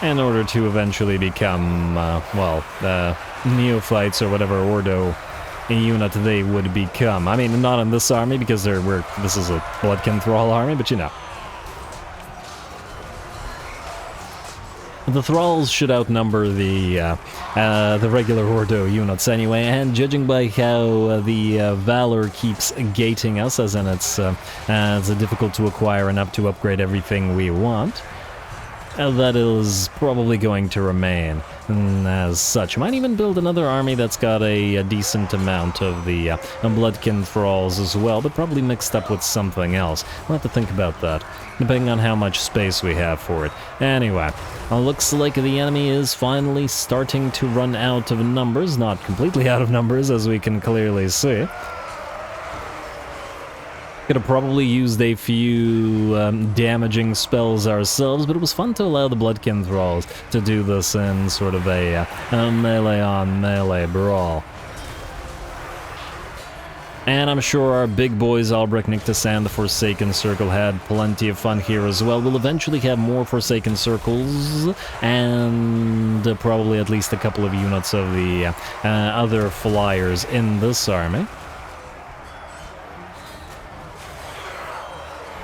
in order to eventually become, neophytes or whatever Ordo unit they would become. I mean, not in this army, because this is a Bloodkin Thrall army, but you know. The Thralls should outnumber the regular Ordo units anyway, and judging by how the Valor keeps gating us, as in it's difficult to acquire enough to upgrade everything we want, that is probably going to remain as such. Might even build another army that's got a decent amount of the Bloodkin Thralls as well, but probably mixed up with something else. We'll have to think about that, depending on how much space we have for it. Anyway, looks like the enemy is finally starting to run out of numbers. Not completely out of numbers, as we can clearly see. Could have probably used a few damaging spells ourselves, but it was fun to allow the Bloodkin Thralls to do this in sort of a melee-on-melee brawl. And I'm sure our big boys, Albrecht Nictus and the Forsaken Circle, had plenty of fun here as well. We'll eventually have more Forsaken Circles, and probably at least a couple of units of the other flyers in this army,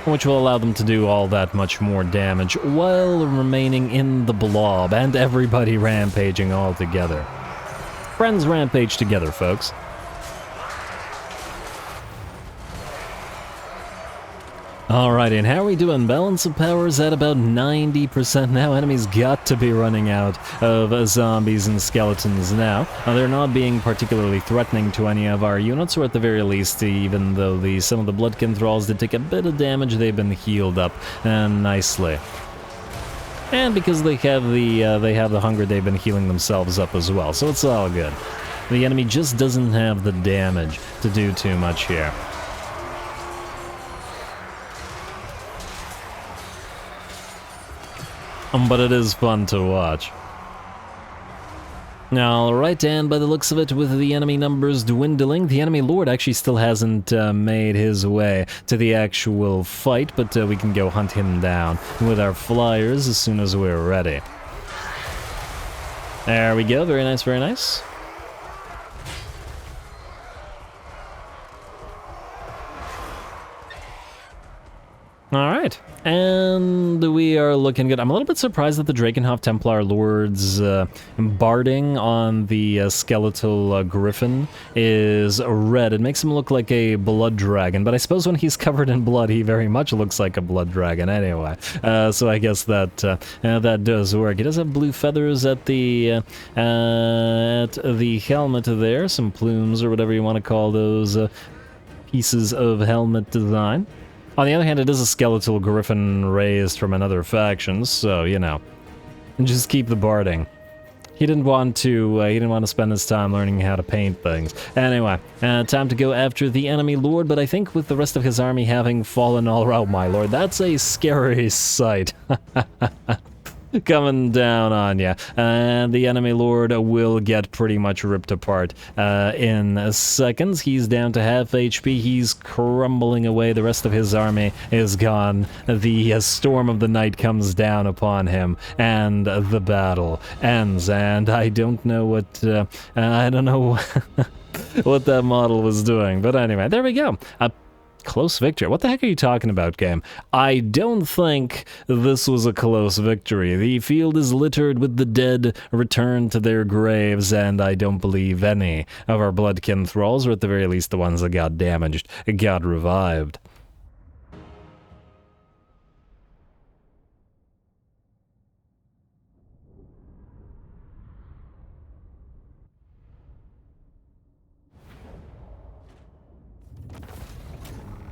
which will allow them to do all that much more damage while remaining in the blob and everybody rampaging all together. Friends rampage together, folks. Alrighty, and how are we doing? Balance of powers at about 90% now. Enemies got to be running out of zombies and skeletons now. They're not being particularly threatening to any of our units, or at the very least, even though some of the Bloodkin Thralls did take a bit of damage, they've been healed up nicely. And because they have the hunger, they've been healing themselves up as well, so it's all good. The enemy just doesn't have the damage to do too much here. But it is fun to watch. Alright, and by the looks of it, with the enemy numbers dwindling, the enemy lord actually still hasn't made his way to the actual fight, but we can go hunt him down with our flyers as soon as we're ready. There we go, very nice, very nice. Alright, and we are looking good. I'm a little bit surprised that the Drakenhof Templar Lord's barding on the skeletal griffin is red. It makes him look like a blood dragon, but I suppose when he's covered in blood, he very much looks like a blood dragon anyway. So I guess that that does work. He does have blue feathers at the helmet there, some plumes or whatever you want to call those. pieces of helmet design. On the other hand, it is a skeletal griffin raised from another faction, so, you know, just keep the barding. He didn't want to spend his time learning how to paint things. Anyway, time to go after the enemy lord, but I think with the rest of his army having fallen all around, my lord, that's a scary sight. Coming down on ya. And the enemy lord will get pretty much ripped apart in seconds. He's down to half HP. He's crumbling away. The rest of his army is gone. The storm of the night comes down upon him, and the battle ends. And I don't know what I don't know what that model was doing, but anyway, there we go. Close victory. What the heck are you talking about, game? I don't think this was a close victory. The field is littered with the dead returned to their graves, and I don't believe any of our bloodkin thralls, or at the very least the ones that got damaged, got revived.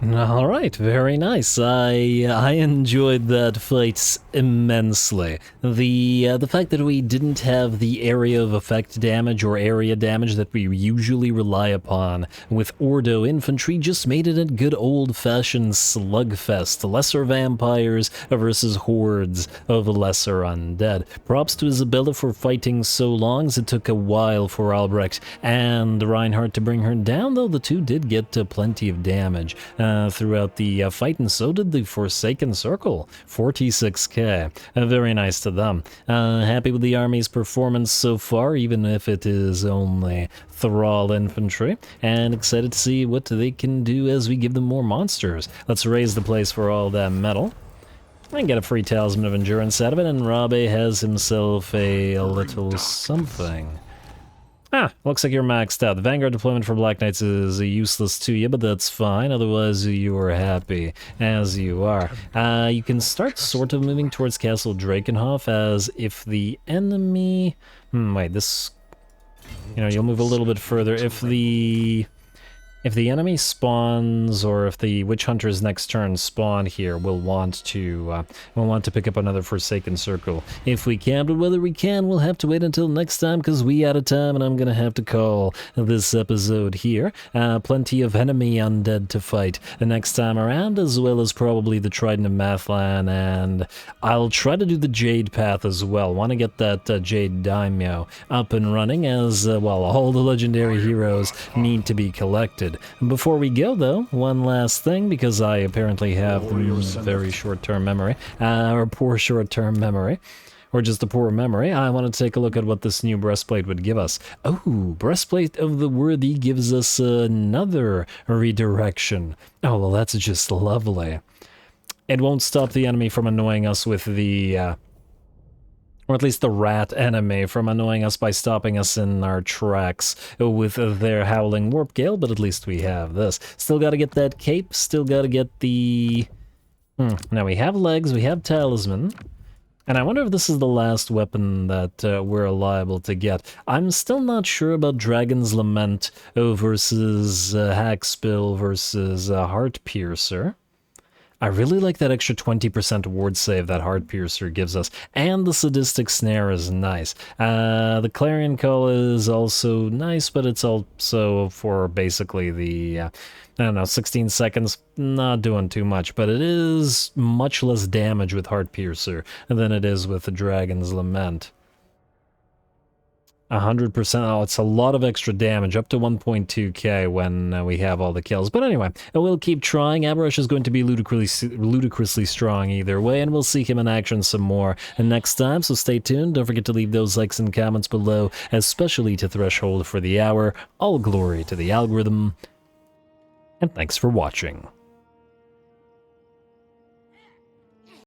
All right, very nice. I enjoyed that fight immensely. The fact that we didn't have the area of effect damage or area damage that we usually rely upon with Ordo infantry just made it a good old-fashioned slugfest. Lesser vampires versus hordes of lesser undead. Props to Isabella for fighting so long, as it took a while for Albrecht and Reinhardt to bring her down, though the two did get plenty of damage throughout the fight, and so did the Forsaken Circle. 46k. Very nice to them. Happy with the army's performance so far, even if it is only Thrall infantry, and excited to see what they can do as we give them more monsters. Let's raise the place for all that metal. And get a free Talisman of Endurance out of it, and Robbie has himself a little something. Ah, looks like you're maxed out. The Vanguard deployment for Black Knights is useless to you, but that's fine. Otherwise, you are happy as you are. You can start sort of moving towards Castle Drakenhof, as if the enemy... wait, this... You know, you'll move a little bit further. If the enemy spawns, or if the Witch Hunters next turn spawn here, we'll want to pick up another Forsaken Circle if we can, but whether we can, we'll have to wait until next time, because we out of time, and I'm gonna have to call this episode here. Plenty of enemy undead to fight the next time around, as well as probably the Trident of Mathlan, and I'll try to do the Jade Path as well. Want to get that Jade Daimyo up and running, as well, all the legendary heroes need to be collected. Before we go, though, one last thing, because I apparently have very short-term memory, or poor short-term memory, or just a poor memory. I want to take a look at what this new breastplate would give us. Oh, Breastplate of the Worthy gives us another redirection. Oh, well, that's just lovely. It won't stop the enemy from annoying us with the... or at least the rat enemy from annoying us by stopping us in our tracks with their Howling Warp Gale, but at least we have this. Still gotta get that cape, still gotta get the... Now we have legs, we have Talisman, and I wonder if this is the last weapon that we're liable to get. I'm still not sure about Dragon's Lament versus Hackspill versus Heart Piercer. I really like that extra 20% ward save that Heart Piercer gives us, and the Sadistic Snare is nice. The Clarion Call is also nice, but it's also for basically the, I don't know, 16 seconds, not doing too much, but it is much less damage with Heart Piercer than it is with the Dragon's Lament. 100%, oh, it's a lot of extra damage, up to 1.2k when we have all the kills. But anyway, we'll keep trying. Abarush is going to be ludicrously strong either way, and we'll see him in action some more next time, so stay tuned. Don't forget to leave those likes and comments below, especially to Threshold for the hour. All glory to the algorithm, and thanks for watching.